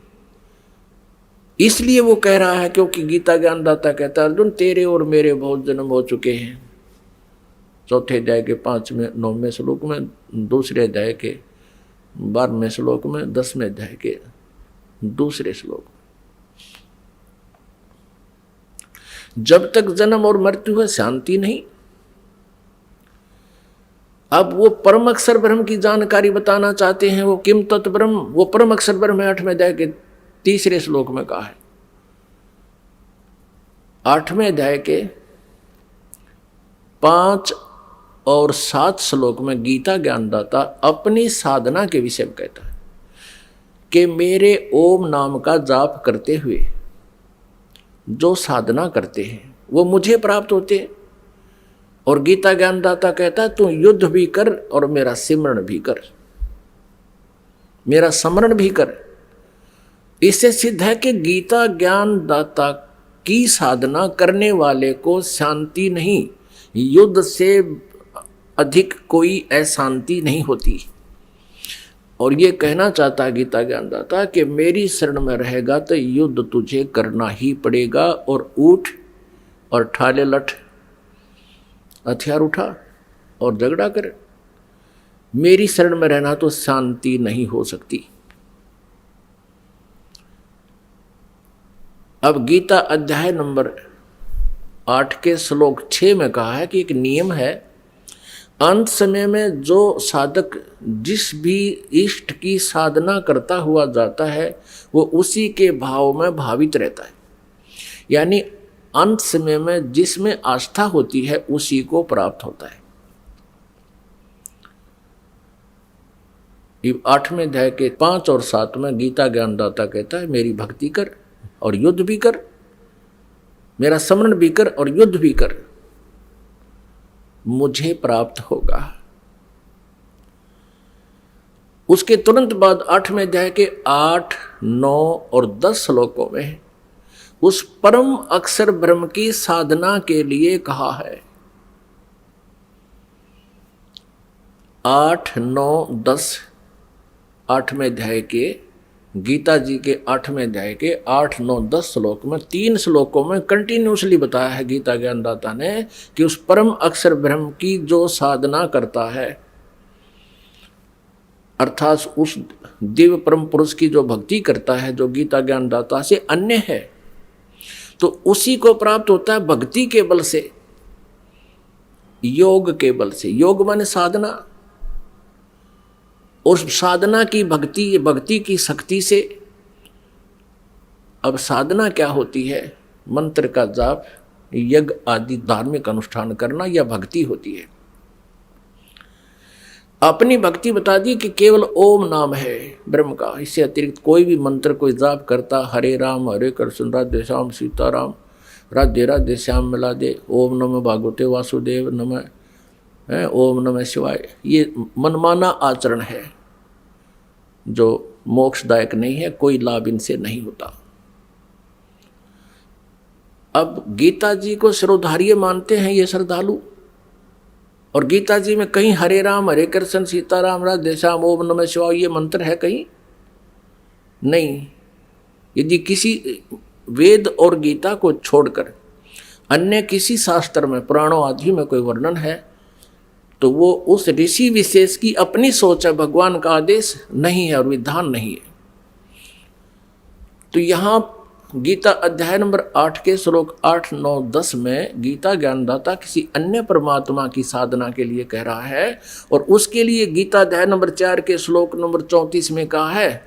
इसलिए वो कह रहा है, क्योंकि गीता ज्ञानदाता कहता है, अर्जुन तेरे और मेरे बहुत जन्म हो चुके हैं। 4 अध्याय के 5वें 9वें श्लोक में, 2 अध्याय के 12वें श्लोक में, 10वें अध्याय के 2 श्लोक। जब तक जन्म और मृत्यु है शांति नहीं। अब वो परम अक्षर ब्रह्म की जानकारी बताना चाहते हैं। वो किम तत् ब्रह्म, वो परम अक्षर ब्रह्म है। 8वें अध्याय के 3 श्लोक में कहा है। 8वें अध्याय के 5 और 7 श्लोक में गीता ज्ञानदाता अपनी साधना के विषय में कहता है कि मेरे ओम नाम का जाप करते हुए जो साधना करते हैं वो मुझे प्राप्त होते हैं। और गीता ज्ञानदाता कहता है तू युद्ध भी कर और मेरा सिमरण भी कर, मेरा स्मरण भी कर। इससे सिद्ध है कि गीता ज्ञानदाता की साधना करने वाले को शांति नहीं, युद्ध से अधिक कोई अशांति नहीं होती। और ये कहना चाहता गीता ज्ञानदाता कि मेरी शरण में रहेगा तो युद्ध तुझे करना ही पड़ेगा, और उठ और ठाले लठ, हथियार उठा और झगड़ा कर। मेरी शरण में रहना तो शांति नहीं हो सकती। अब गीता अध्याय नंबर 8 के श्लोक 6 में कहा है कि एक नियम है, अंत समय में जो साधक जिस भी इष्ट की साधना करता हुआ जाता है वो उसी के भाव में भावित रहता है। यानी अंत समय में जिसमें आस्था होती है उसी को प्राप्त होता है। 8वें अध्याय के 5 और 7 में गीता ज्ञानदाता कहता है, मेरी भक्ति कर और युद्ध भी कर, मेरा स्मरण भी कर और युद्ध भी कर, मुझे प्राप्त होगा। उसके तुरंत बाद 8वें अध्याय के 8, 9 और 10 श्लोकों में उस परम अक्षर ब्रह्म की साधना के लिए कहा है। 8, 9, 10 8वें अध्याय के गीता जी के 8वें अध्याय के 8, 9, 10 श्लोक में 3 श्लोकों में कंटिन्यूसली बताया है गीता ज्ञानदाता ने कि उस परम अक्षर ब्रह्म की जो साधना करता है, अर्थात उस दिव्य परम पुरुष की जो भक्ति करता है जो गीता ज्ञानदाता से अन्य है, तो उसी को प्राप्त होता है भक्ति के बल से, योग के बल से। योग माने साधना, और साधना की भक्ति की शक्ति से। अब साधना क्या होती है? मंत्र का जाप, यज्ञ आदि धार्मिक अनुष्ठान करना, यह भक्ति होती है। अपनी भक्ति बता दी कि केवल ओम नाम है ब्रह्म का, इससे अतिरिक्त कोई भी मंत्र कोई जाप करता, हरे राम हरे कृष्ण राधे श्याम सीताराम राधे राधे श्याम मिला दे, ओम नमः भागवते वासुदेव नमः, ओम नमः शिवाय, ये मनमाना आचरण है जो मोक्षदायक नहीं है, कोई लाभ इनसे नहीं होता। अब गीता जी को सिरोधार्य मानते हैं ये श्रद्धालु, और गीता जी में कहीं हरे राम हरे कृष्ण सीताराम राधे श्याम ओम नमः शिवाय ये मंत्र है कहीं नहीं। यदि किसी वेद और गीता को छोड़कर अन्य किसी शास्त्र में, पुराणों आदि में कोई वर्णन है तो वो उस ऋषि विशेष की अपनी सोच है, भगवान का आदेश नहीं है और विधान नहीं है। तो यहाँ गीता अध्याय नंबर 8 के श्लोक 8, 9, 10 में गीता ज्ञानदाता किसी अन्य परमात्मा की साधना के लिए कह रहा है, और उसके लिए गीता अध्याय नंबर 4 के श्लोक नंबर 34 में कहा है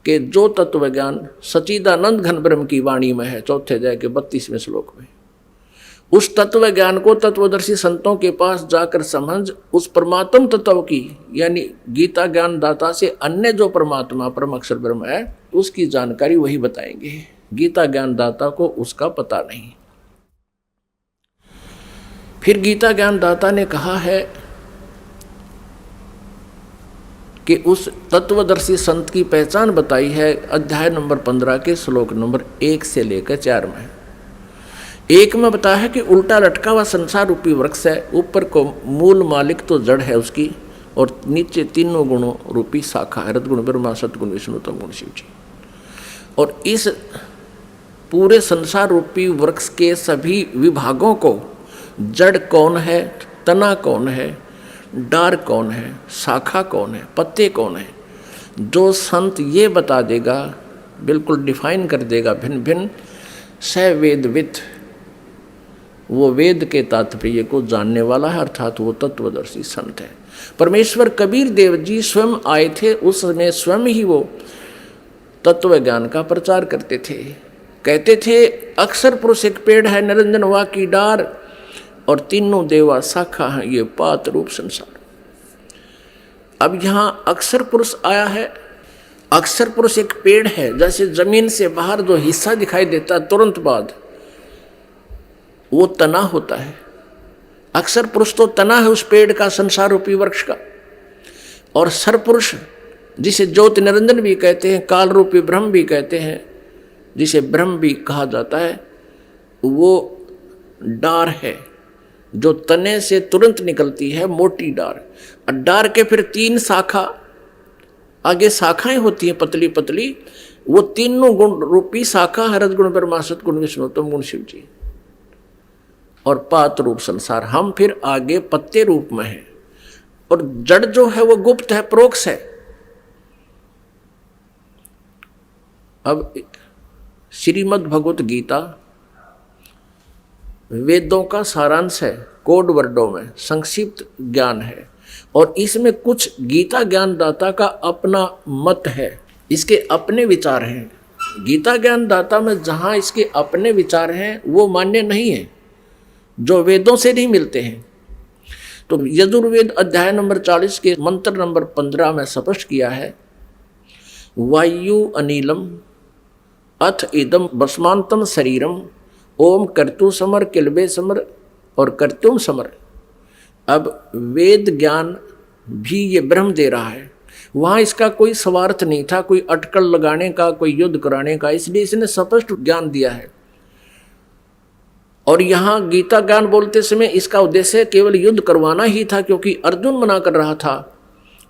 कि जो तत्व ज्ञान सच्चिदानंद घन ब्रह्म की वाणी में है, 4 अध्याय के 32वें श्लोक में, उस तत्व ज्ञान को तत्वदर्शी संतों के पास जाकर समझ उस परमात्म तत्व की, यानी गीता ज्ञान दाता से अन्य जो परमात्मा परम अक्षर ब्रह्म है उसकी जानकारी वही बताएंगे। गीता ज्ञान दाता को उसका पता नहीं। फिर गीता ज्ञान दाता ने कहा है कि उस तत्वदर्शी संत की पहचान बताई है अध्याय नंबर 15 के श्लोक नंबर 1 से लेकर 4 में। 1 में बताया है कि उल्टा लटका हुआ संसार रूपी वृक्ष है, ऊपर को मूल मालिक तो जड़ है उसकी, और नीचे तीनों गुणों रूपी शाखा है, रजगुण ब्रह्मा सतगुण विष्णु तमगुण शिव जी। और इस पूरे संसार रूपी वृक्ष के सभी विभागों को, जड़ कौन है, तना कौन है, डार कौन है, शाखा कौन है, पत्ते कौन है, जो संत ये बता देगा, बिल्कुल डिफाइन कर देगा भिन्न भिन्न, स वेदविद, वो वेद के तात्पर्य को जानने वाला है, अर्थात वो तत्वदर्शी संत है। परमेश्वर कबीर देव जी स्वयं आए थे, उस समय स्वयं ही वो तत्व ज्ञान का प्रचार करते थे। कहते थे अक्षर पुरुष एक पेड़ है, निरंजन वा की डार, और तीनों देवा शाखा है, ये पात रूप संसार। अब यहाँ अक्षर पुरुष आया है। अक्षर पुरुष एक पेड़ है, जैसे जमीन से बाहर जो हिस्सा दिखाई देता है तुरंत बाद वो तना होता है। अक्षर पुरुष तो तना है उस पेड़ का, संसार रूपी वृक्ष का। और सरपुरुष जिसे ज्योति निरंजन भी कहते हैं, काल रूपी ब्रह्म भी कहते हैं, जिसे ब्रह्म भी कहा जाता है, वो डार है, जो तने से तुरंत निकलती है, मोटी डार। और डार के फिर 3 शाखा, आगे शाखाएं होती हैं पतली पतली, वो तीनों गुण रूपी शाखा है, रजगुण ब्रह्मा, सतगुण विष्णु, तम गुण शिव जी, और पात रूप संसार। हम फिर आगे पत्ते रूप में हैं, और जड़ जो है वो गुप्त है, प्रोक्ष है। अब श्रीमद् भगवत गीता वेदों का सारांश है, कोड वर्डों में संक्षिप्त ज्ञान है, और इसमें कुछ गीता ज्ञानदाता का अपना मत है, इसके अपने विचार हैं। गीता ज्ञानदाता में जहाँ इसके अपने विचार हैं वो मान्य नहीं है, जो वेदों से नहीं मिलते हैं। तो यजुर्वेद अध्याय नंबर 40 के मंत्र नंबर 15 में स्पष्ट किया है, वायु अनिलम अथ इदम भस्मांतम शरीरम ओम कर्तु समर किलबे समर और कर्तुम समर। अब वेद ज्ञान भी ये ब्रह्म दे रहा है, वहाँ इसका कोई स्वार्थ नहीं था, कोई अटकल लगाने का, कोई युद्ध कराने का, इसलिए इसने स्पष्ट ज्ञान दिया है। और यहाँ गीता ज्ञान बोलते समय इसका उद्देश्य केवल युद्ध करवाना ही था, क्योंकि अर्जुन मना कर रहा था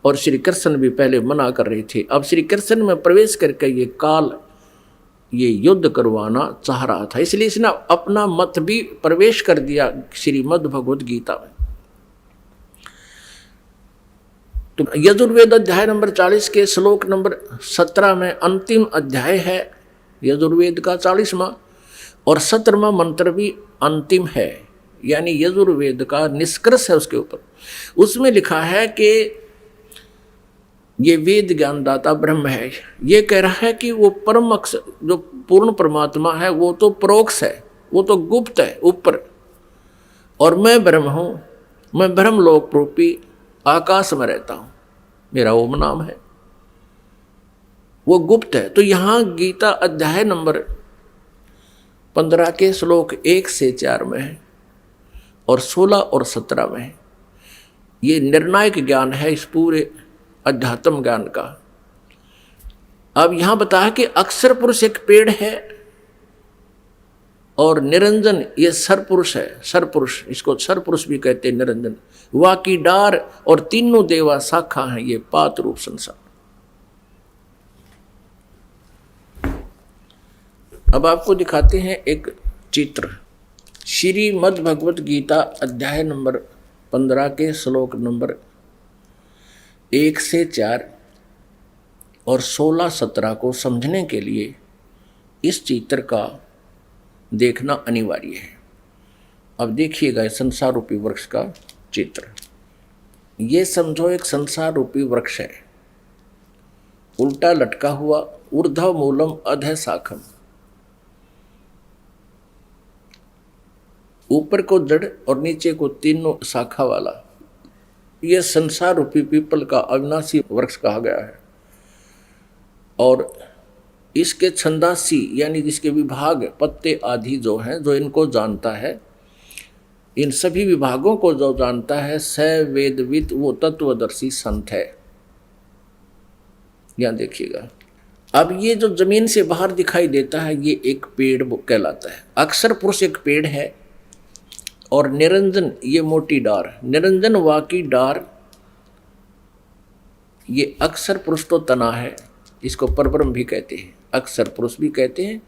और श्री कृष्ण भी पहले मना कर रहे थे। अब श्री कृष्ण में प्रवेश करके ये काल ये युद्ध करवाना चाह रहा था, इसलिए इसने अपना मत भी प्रवेश कर दिया श्रीमद् भगवद गीता में। तो यजुर्वेद अध्याय नंबर 40 के श्लोक नंबर 17 में अंतिम अध्याय है यजुर्वेद का 40वां, और 17वां मंत्र भी अंतिम है, यानी यजुर्वेद का निष्कर्ष है उसके ऊपर। उसमें लिखा है कि ये वेद ज्ञानदाता ब्रह्म है, ये कह रहा है कि वो परम अक्षर जो पूर्ण परमात्मा है वो तो परोक्ष है, वो तो गुप्त है ऊपर, और मैं ब्रह्म हूँ, मैं ब्रह्मलोक रूपी आकाश में रहता हूँ, मेरा ओम नाम है, वो गुप्त है। तो यहाँ गीता अध्याय नंबर 15 के श्लोक 1 से 4 में है, और 16 और 17 में है। ये निर्णायक ज्ञान है इस पूरे अध्यात्म ज्ञान का। अब यहां बताया कि अक्षर पुरुष एक पेड़ है, और निरंजन ये सरपुरुष है, सरपुरुष, इसको सरपुरुष भी कहते हैं निरंजन, वा की डार और तीनों देवा शाखा हैं, ये पात रूप संसार। अब आपको दिखाते हैं एक चित्र, श्रीमद् भगवत गीता अध्याय नंबर 15 के श्लोक नंबर 1 से 4 और 16-17 को समझने के लिए इस चित्र का देखना अनिवार्य है। अब देखिएगा संसार रूपी वृक्ष का चित्र। ये समझो एक संसार रूपी वृक्ष है, उल्टा लटका हुआ, ऊर्ध्व मूलम अधः शाखम, ऊपर को जड़ और नीचे को तीनों शाखा वाला। यह संसार रूपी पीपल का अविनाशी वृक्ष कहा गया है। और इसके छंदासी यानी जिसके विभाग पत्ते आदि जो हैं, जो इनको जानता है, इन सभी विभागों को जो जानता है, स वेदविद, वो तत्वदर्शी संत है। यहां देखिएगा। अब ये जो जमीन से बाहर दिखाई देता है ये एक पेड़ कहलाता है। अक्षर पुरुष एक पेड़ है और निरंजन ये मोटी डार, निरंजन वा की डार, ये अक्षर पुरुष तो तना है, इसको परब्रह्म भी कहते हैं, अक्षर पुरुष भी कहते हैं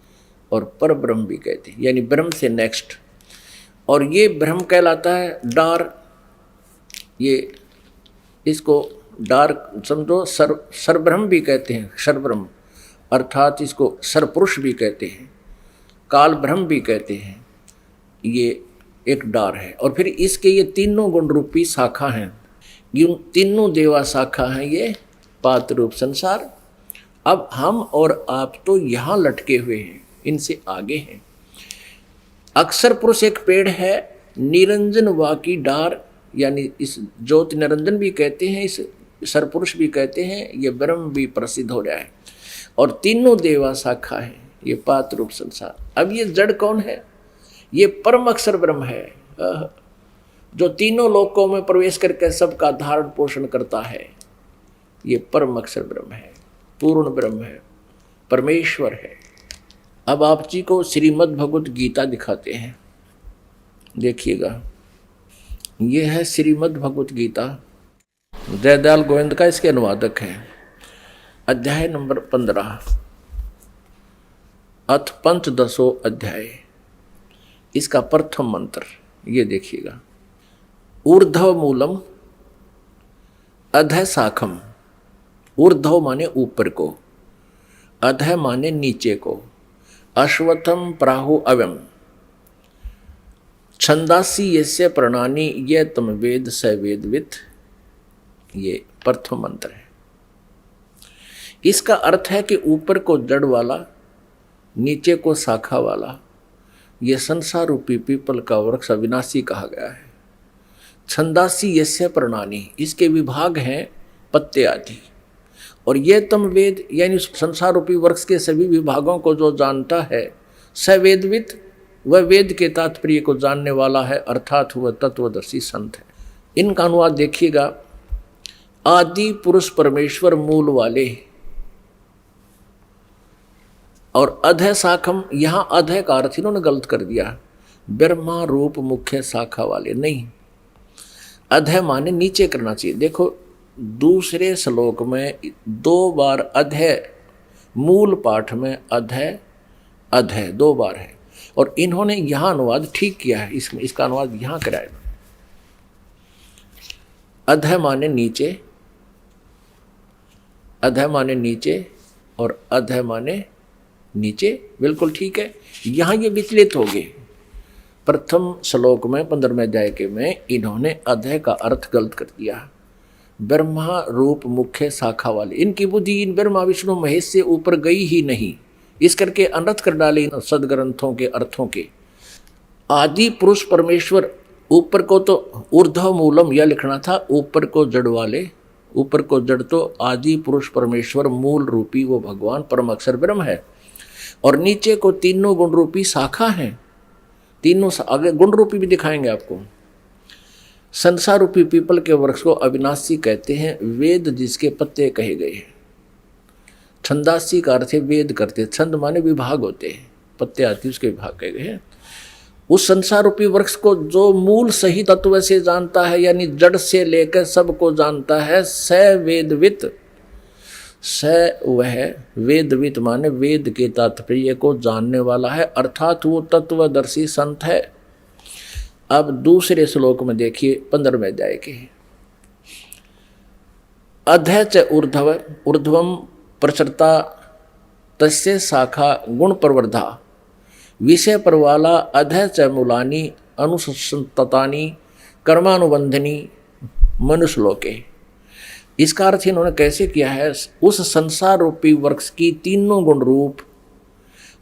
और परब्रह्म भी कहते हैं, यानी ब्रह्म से नेक्स्ट। और ये ब्रह्म कहलाता है। डार, ये इसको डार समझो, सरब्रह्म भी कहते हैं, सरब्रह्म अर्थात इसको सरपुरुष भी कहते हैं, काल ब्रह्म भी कहते हैं। ये एक डार है। और फिर इसके ये तीनों गुण रूपी शाखा हैं, ये तीनों देवा शाखा हैं, ये पात रूप संसार। अब हम और आप तो यहाँ लटके हुए हैं, इनसे आगे हैं। अक्षर पुरुष एक पेड़ है, निरंजन वा की डार, यानी इस ज्योति निरंजन भी कहते हैं, इस सरपुरुष भी कहते हैं, ये ब्रह्म भी प्रसिद्ध हो रहा है। और तीनों देवा शाखा है, ये पात रूप संसार। अब ये जड़ कौन है? ये परम अक्षर ब्रह्म है, जो तीनों लोकों में प्रवेश करके सबका धारण पोषण करता है। ये परम अक्षर ब्रह्म है, पूर्ण ब्रह्म है, परमेश्वर है। अब आप जी को श्रीमद् भगवत गीता दिखाते हैं, देखिएगा। ये है श्रीमद् भगवत गीता, जयदयाल गोविंद का इसके अनुवादक है। अध्याय नंबर 15, अथ पंचदशो अध्याय। इसका प्रथम मंत्र ये देखिएगा। ऊर्ध्व मूलम अधः शाखम। ऊर्ध्व माने ऊपर को, अधः माने नीचे को, अश्वत्थम प्राहु अव्यम, छंदासी यस्य प्रणानी ये तम वेद स वेदवित। ये प्रथम मंत्र है। इसका अर्थ है कि ऊपर को जड़ वाला, नीचे को शाखा वाला, ये संसार रूपी पीपल का वृक्ष अविनाशी कहा गया है। छंदासी यस्य प्रणानी, इसके विभाग हैं पत्ते आदि। और ये तम वेद यानी संसार रूपी वृक्ष के सभी विभागों को जो जानता है, स वेदवित, वह वेद के तात्पर्य को जानने वाला है, अर्थात वह तत्वदर्शी संत है। इनका अनुवाद देखिएगा। आदि पुरुष परमेश्वर मूल वाले, और अधः शाखम, यहां अधः का अर्थ इन्होंने गलत कर दिया, ब्रह्मा रूप मुख्य शाखा वाले नहीं। अधः माने नीचे करना चाहिए। देखो दूसरे श्लोक में 2 बार अधः, मूल पाठ में अधः अधः 2 बार है, और इन्होंने यहां अनुवाद ठीक किया है। इसमें इसका अनुवाद यहां कराया। अधः माने नीचे, अधः माने नीचे, और अधः माने नीचे, बिल्कुल ठीक है। यहां ये विचलित हो गए। प्रथम श्लोक में 15वें अध्याय के में इन्होंने अधः का अर्थ गलत कर दिया। ब्रह्मा रूप मुख्य शाखा वाले, इनकी बुद्धि इन ब्रह्मा विष्णु महेश से ऊपर गई ही नहीं, इस करके अनर्थ कर डाले इन सदग्रंथों के अर्थों के। आदि पुरुष परमेश्वर, ऊपर को तो ऊर्ध्व मूलम यह लिखना था, ऊपर को जड़ वाले, ऊपर को जड़ तो आदि पुरुष परमेश्वर मूल रूपी वो भगवान परम अक्षर ब्रह्म है, और नीचे को तीनों गुण रूपी शाखा है। तीनों आगे गुण रूपी भी दिखाएंगे आपको। संसार रूपी पीपल के वृक्ष को अविनाशी कहते हैं, वेद जिसके पत्ते कहे गए हैं। छंदासी का अर्थ है वेद करते, छंद माने विभाग होते हैं, पत्ते आते उसके विभाग कहे गए हैं। उस संसार रूपी वृक्ष को जो मूल सही तत्व से जानता है, यानी जड़ से लेकर सबको जानता है, स वेदवित। स वह वेदवित माने वेद के तात्पर्य को जानने वाला है, अर्थात वो तत्वदर्शी संत है। अब दूसरे श्लोक में देखिए 15वें अध्याय के। अधः च ऊर्ध्व, ऊर्ध्वम प्रचरता तस्य शाखा गुण प्रवर्धा, विषय परवाला अधः च मूलानी अनुसंततानी कर्मानुबंधनी मनुश्लोके। इसका अर्थ इन्होंने कैसे किया है? उस संसार रूपी वृक्ष की तीनों गुण रूप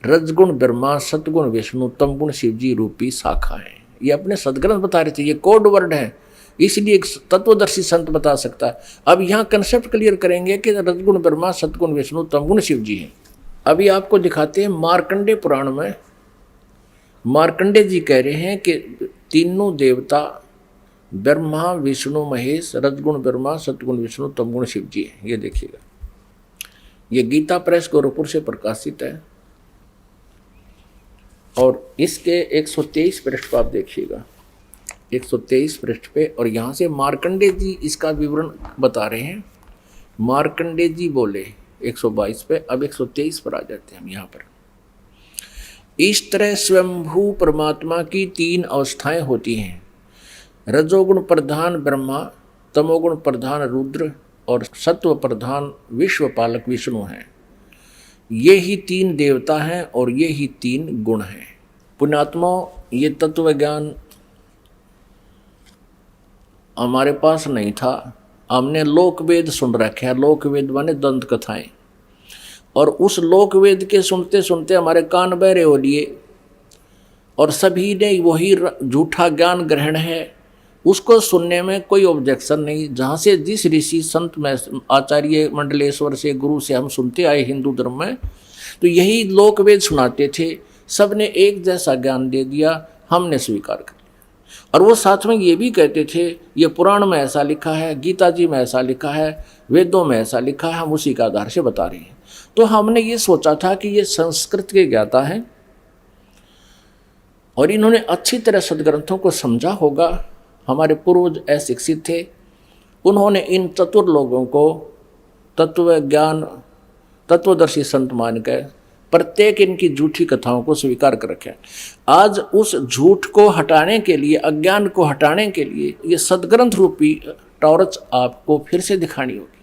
रजगुण ब्रह्मा, सतगुण विष्णु, तमगुण शिवजी रूपी शाखा है। ये अपने सदग्रंथ बता रहे थे, ये कोड वर्ड है, इसलिए एक तत्वदर्शी संत बता सकता है। अब यहाँ कंसेप्ट क्लियर करेंगे कि रजगुण ब्रह्मा, सतगुण विष्णु, तमगुण शिवजी है। अभी आपको दिखाते हैं मार्कंडे पुराण में मार्कंडे जी कह रहे हैं कि तीनों देवता ब्रह्मा विष्णु महेश, रजगुण ब्रह्मा, सतगुण विष्णु, तमगुण शिवजी है। ये देखिएगा, ये गीता प्रेस गोरखपुर से प्रकाशित है, और इसके 123 पृष्ठ पर आप देखिएगा, 123 पृष्ठ पे। और यहाँ से मार्कंडे जी इसका विवरण बता रहे हैं। मार्कंडे जी बोले 122 पे, अब 123 पर आ जाते हैं हम यहाँ पर। इस तरह स्वयंभू परमात्मा की 3 अवस्थाएं होती हैं। रजोगुण प्रधान ब्रह्मा, तमोगुण प्रधान रुद्र, और सत्व प्रधान विश्वपालक विष्णु हैं। ये ही 3 देवता हैं और ये ही 3 गुण हैं। पुण्यात्मा, ये तत्व ज्ञान हमारे पास नहीं था। हमने लोकवेद सुन रखे हैं। लोकवेद माने दंत कथाएं, और उस लोकवेद के सुनते सुनते हमारे कान बहरे हो लिए, और सभी ने वही झूठा ज्ञान ग्रहण है। उसको सुनने में कोई ऑब्जेक्शन नहीं। जहाँ से जिस ऋषि संत में आचार्य मंडलेश्वर से, गुरु से हम सुनते आए हिंदू धर्म में, तो यही लोकवेद सुनाते थे। सब ने एक जैसा ज्ञान दे दिया, हमने स्वीकार कर लिया। और वो साथ में ये भी कहते थे, ये पुराण में ऐसा लिखा है, गीता जी में ऐसा लिखा है, वेदों में ऐसा लिखा है, हम उसी के आधार से बता रहे हैं। तो हमने ये सोचा था कि ये संस्कृत के ज्ञाता हैं और इन्होंने अच्छी तरह सदग्रंथों को समझा होगा। हमारे पूर्वज अशिक्षित थे, उन्होंने इन चतुर लोगों को तत्व ज्ञान तत्वदर्शी संत मानकर प्रत्येक इनकी झूठी कथाओं को स्वीकार कर रखे। आज उस झूठ को हटाने के लिए, अज्ञान को हटाने के लिए ये सदग्रंथ रूपी टॉर्च आपको फिर से दिखानी होगी।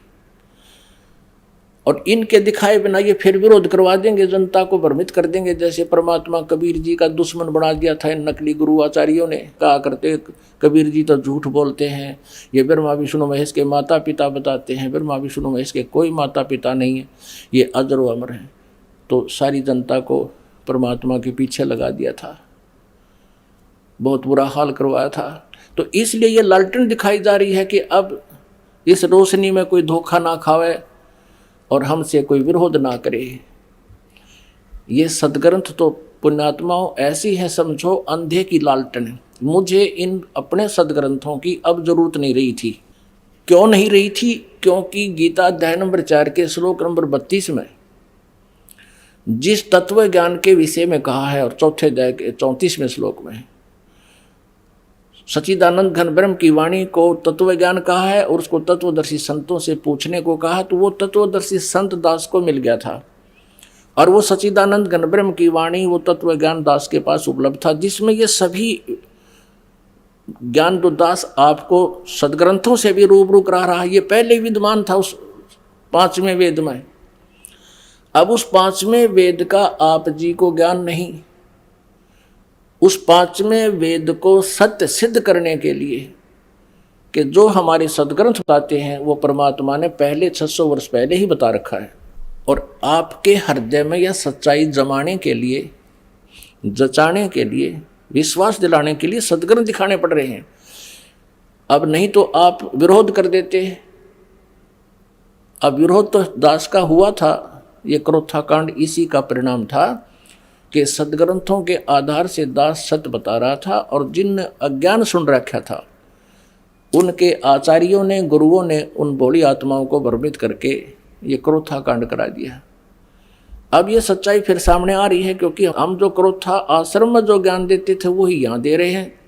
और इनके दिखाए बिना ये फिर विरोध करवा देंगे, जनता को भ्रमित कर देंगे। जैसे परमात्मा कबीर जी का दुश्मन बना दिया था इन नकली गुरु आचार्यों ने, कहा करते कबीर जी तो झूठ बोलते हैं, ये ब्रह्मा विष्णु महेश के माता पिता बताते हैं, ब्रह्मा विष्णु महेश के कोई माता पिता नहीं है, ये अजर व अमर हैं। तो सारी जनता को परमात्मा के पीछे लगा दिया था, बहुत बुरा हाल करवाया था। तो इसलिए ये लालटेन दिखाई जा रही है कि अब इस रोशनी में कोई धोखा ना खावे और हमसे कोई विरोध ना करे। ये सदग्रंथ तो पुण्यात्माओं ऐसी है, समझो अंधे की लालटेन। मुझे इन अपने सदग्रंथों की अब जरूरत नहीं रही थी। क्यों नहीं रही थी? क्योंकि गीता अध्याय नंबर 4 के श्लोक नंबर 32 में जिस तत्व ज्ञान के विषय में कहा है, और चौथे अध्याय के 34वें श्लोक में सच्चिदानंद घन ब्रह्म की वाणी को तत्व ज्ञान कहा है और उसको तत्वदर्शी संतों से पूछने को कहा, तो वो तत्वदर्शी संत दास को मिल गया था। और वो सच्चिदानंद घन ब्रह्म की वाणी वो तत्व ज्ञान दास के पास उपलब्ध था, जिसमें ये सभी ज्ञान जो दास आपको सदग्रंथों से भी रूबरू करा रहा है, ये पहले विद्यमान था उस 5वें वेद में। अब उस 5वें वेद का आप जी को ज्ञान नहीं, उस 5वें वेद को सत्य सिद्ध करने के लिए कि जो हमारे सदग्रंथ बताते हैं वो परमात्मा ने पहले 600 वर्ष पहले ही बता रखा है। और आपके हृदय में यह सच्चाई जमाने के लिए, जचाने के लिए, विश्वास दिलाने के लिए सदग्रंथ दिखाने पड़ रहे हैं। अब नहीं तो आप विरोध कर देते। अब विरोध तो दास का हुआ था, ये क्रोथा कांड इसी का परिणाम था कि सदग्रंथों के आधार से दास सत्य बता रहा था और जिन अज्ञान सुन रखा था उनके आचार्यों ने, गुरुओं ने उन भोली आत्माओं को भ्रमित करके ये क्रोथा कांड करा दिया। अब ये सच्चाई फिर सामने आ रही है, क्योंकि हम जो क्रोथा आश्रम में जो ज्ञान देते थे वही यहाँ दे रहे हैं।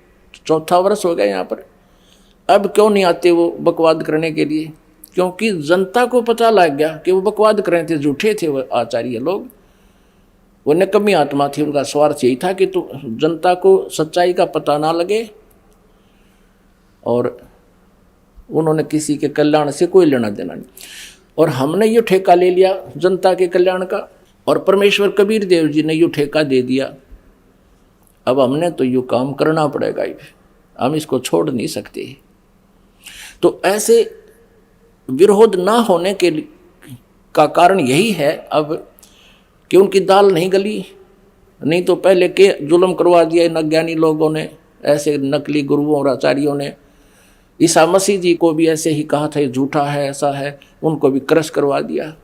4था वर्ष हो गया यहाँ पर। अब क्यों नहीं आते वो बकवाद करने के लिए? क्योंकि जनता को पता लग गया कि वो बकवाद कर रहे थे, झूठे थे वो आचार्य लोग, वो निकम्मी आत्मा थी। उनका स्वार्थ यही था कि तो जनता को सच्चाई का पता ना लगे और उन्होंने किसी के कल्याण से कोई लेना देना नहीं। और हमने ये ठेका ले लिया जनता के कल्याण का, और परमेश्वर कबीर देव जी ने ये ठेका दे दिया। अब हमने तो ये काम करना पड़ेगा, हम इसको छोड़ नहीं सकते। तो ऐसे विरोध ना होने के का कारण यही है अब कि उनकी दाल नहीं गली। नहीं तो पहले के जुल्म करवा दिया इन अज्ञानी लोगों ने, ऐसे नकली गुरुओं और आचार्यों ने। ईसा मसीह जी को भी ऐसे ही कहा था, ये झूठा है, ऐसा है, उनको भी क्रश करवा दिया।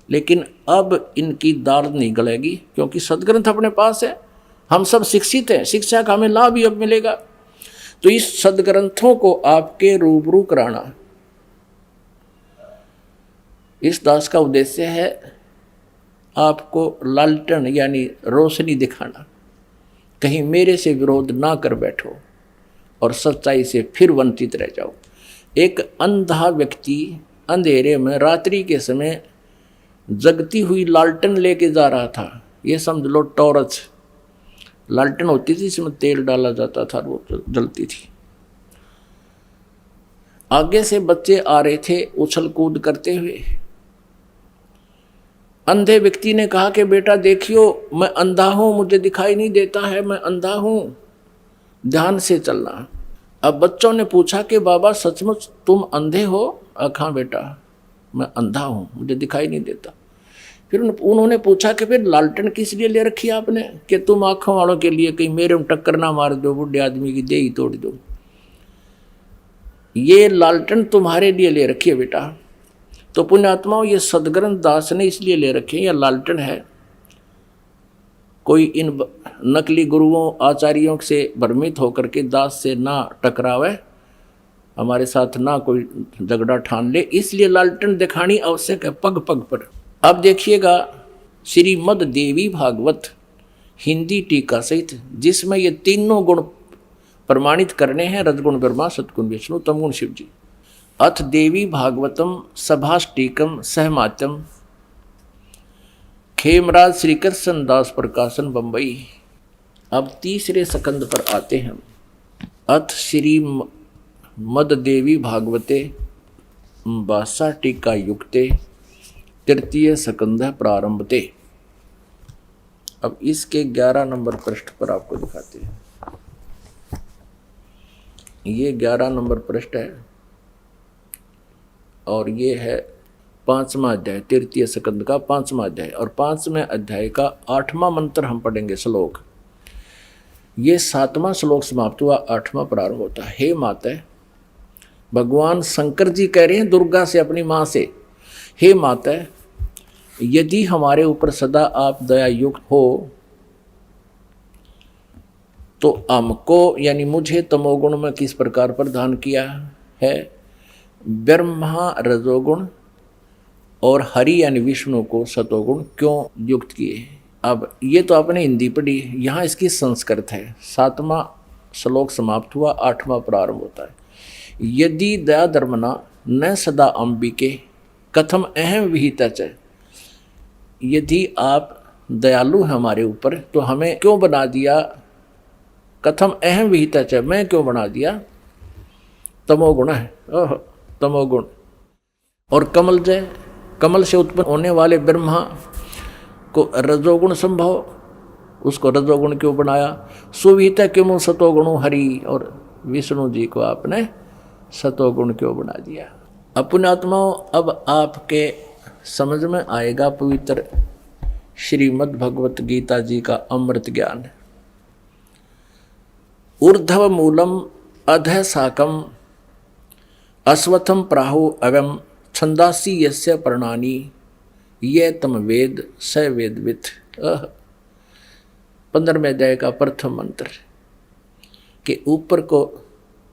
लेकिन अब इनकी दाल नहीं गलेगी, क्योंकि सदग्रंथ अपने पास है, हम सब शिक्षित हैं, शिक्षा का हमें लाभ भी अब मिलेगा। तो इस सदग्रंथों को आपके रूबरू कराना इस दास का उद्देश्य है। आपको लालटेन यानी रोशनी दिखाना, कहीं मेरे से विरोध ना कर बैठो और सच्चाई से फिर वंचित रह जाओ। एक अंधा व्यक्ति अंधेरे में रात्रि के समय जगती हुई लालटेन लेके जा रहा था। ये समझ लो टॉर्च लालटेन होती थी, इसमें तेल डाला जाता था, वो जलती थी। आगे से बच्चे आ रहे थे उछल कूद करते हुए। अंधे व्यक्ति ने कहा कि बेटा देखियो, मैं अंधा हूं, मुझे दिखाई नहीं देता है, मैं अंधा हूं, ध्यान से चलना। अब बच्चों ने पूछा कि बाबा सचमुच तुम अंधे हो? हाँ बेटा मैं अंधा हूं, मुझे दिखाई नहीं देता। फिर उन्होंने पूछा कि फिर लालटेन किस लिए ले रखी आपने? कि तुम आंखों वालों के लिए, कहीं मेरे में टक्कर ना मार दो, बुढ़े आदमी की देह ही तोड़ दो। ये लालटेन तुम्हारे लिए ले रखी है बेटा। तो पुण्यात्माओं, ये सदग्रंथ दास ने इसलिए ले रखे हैं, यह लालटेन है। कोई इन नकली गुरुओं आचार्यों से भ्रमित होकर के दास से ना टकरावे, हमारे साथ ना कोई झगड़ा ठान ले, इसलिए लालटेन दिखानी आवश्यक है पग पग पर। अब देखिएगा श्रीमद् देवी भागवत हिंदी टीका सहित, जिसमें ये तीनों गुण प्रमाणित करने हैं रजगुण ब्रह्मा, सतगुण विष्णु, तमगुण शिव जी। अथ देवी भागवतम सभाष्टीकम सहमात्यम खेमराज श्री कृष्ण दास प्रकाशन बंबई। अब तीसरे स्कंद पर आते हैं। अथ श्री मद देवी भागवते बासा टीका युक्ते तृतीय स्कंद प्रारंभते। अब इसके 11 नंबर पृष्ठ पर आपको दिखाते हैं। ये 11 नंबर पृष्ठ है और ये है 5वां अध्याय, तृतीय स्कंद का 5वां अध्याय, और 5वें अध्याय का 8वां मंत्र हम पढ़ेंगे श्लोक। ये 7वां श्लोक समाप्त हुआ, 8वां प्रारंभ होता है। हे माता, भगवान शंकर जी कह रहे हैं दुर्गा से, अपनी माँ से, हे माता, यदि हमारे ऊपर सदा आप दया युक्त हो तो हमको यानी मुझे तमोगुण में किस प्रकार प्रदान किया है, ब्रह्मा रजोगुण और हरि यानी विष्णु को सतोगुण क्यों युक्त किए। अब ये तो आपने हिंदी पढ़ी, यहाँ इसकी संस्कृत है। 7वां श्लोक समाप्त हुआ, 8वां प्रारंभ होता है। यदि दया धर्मना न सदा अंबिके कथम अहम विहिता च, यदि आप दयालु हैं हमारे ऊपर तो हमें क्यों बना दिया, कथम अहम विहिता च, मैं क्यों बना दिया, तमोगुण है, तमोगुण। और कमल जय, कमल से उत्पन्न होने वाले ब्रह्मा को रजोगुण संभव, उसको रजोगुण क्यों बनाया, सुविहिता क्यों सतोगुण हरि, और विष्णु जी को आपने सतोगुण क्यों बना दिया। अपने आत्माओं, अब आपके समझ में आएगा पवित्र श्रीमद् भगवत गीता जी का अमृत ज्ञान। ऊर्ध्व मूलम अधः शाकम अश्वत्थम प्राहु अवम छंदासी यस्य प्रणानी ये तम वेद स वेदवित्। 15वें अध्याय का प्रथम मंत्र के ऊपर को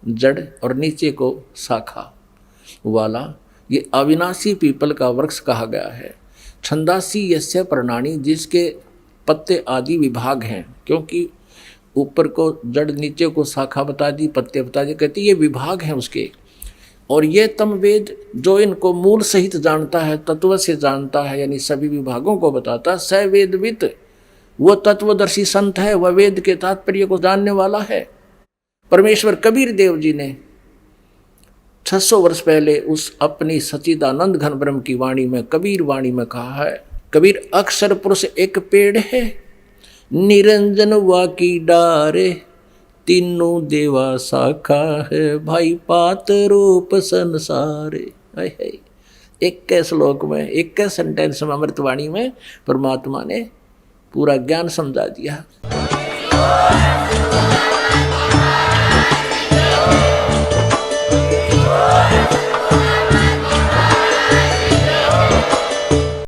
जड़ और नीचे को शाखा वाला ये अविनाशी पीपल का वृक्ष कहा गया है। छंदासी यस्य प्रणानी, जिसके पत्ते आदि विभाग हैं, क्योंकि ऊपर को जड़ नीचे को शाखा बता दी, पत्ते बता दी, कहती ये विभाग हैं उसके। और ये तम वेद, जो इनको मूल सहित जानता है, तत्व से जानता है, यानी सभी विभागों को बताता, स वेदवित्, वो तत्वदर्शी संत है, वह वेद के तात्पर्य को जानने वाला है। परमेश्वर कबीर देव जी ने 600 वर्ष पहले उस अपनी सच्चिदानंद घन ब्रह्म की वाणी में, कबीर वाणी में कहा है, कबीर अक्षर पुरुष एक पेड़ है, निरंजन वा की डारे, तीनों देवा शाखा है, भाई पात रूप संसारे। एक के श्लोक में, एक के सेंटेंस में, अमृतवाणी में परमात्मा ने पूरा ज्ञान समझा दिया।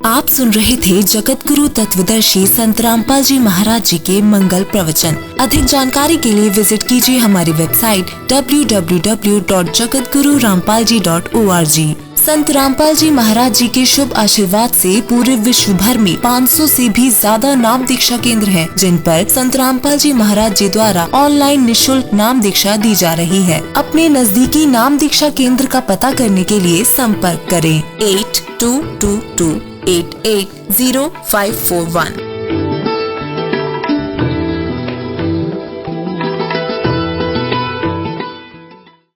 आप सुन रहे थे जगत गुरु तत्वदर्शी संत रामपाल जी महाराज जी के मंगल प्रवचन। अधिक जानकारी के लिए विजिट कीजिए हमारी वेबसाइट www.jagatgururampalji.org। संत रामपाल जी महाराज जी के शुभ आशीर्वाद से पूरे विश्व भर में 500 से भी ज्यादा नाम दीक्षा केंद्र हैं, जिन पर संत रामपाल जी महाराज जी द्वारा ऑनलाइन निशुल्क नाम दीक्षा दी जा रही है। अपने नजदीकी नाम दीक्षा केंद्र का पता करने के लिए संपर्क करें 8222880541।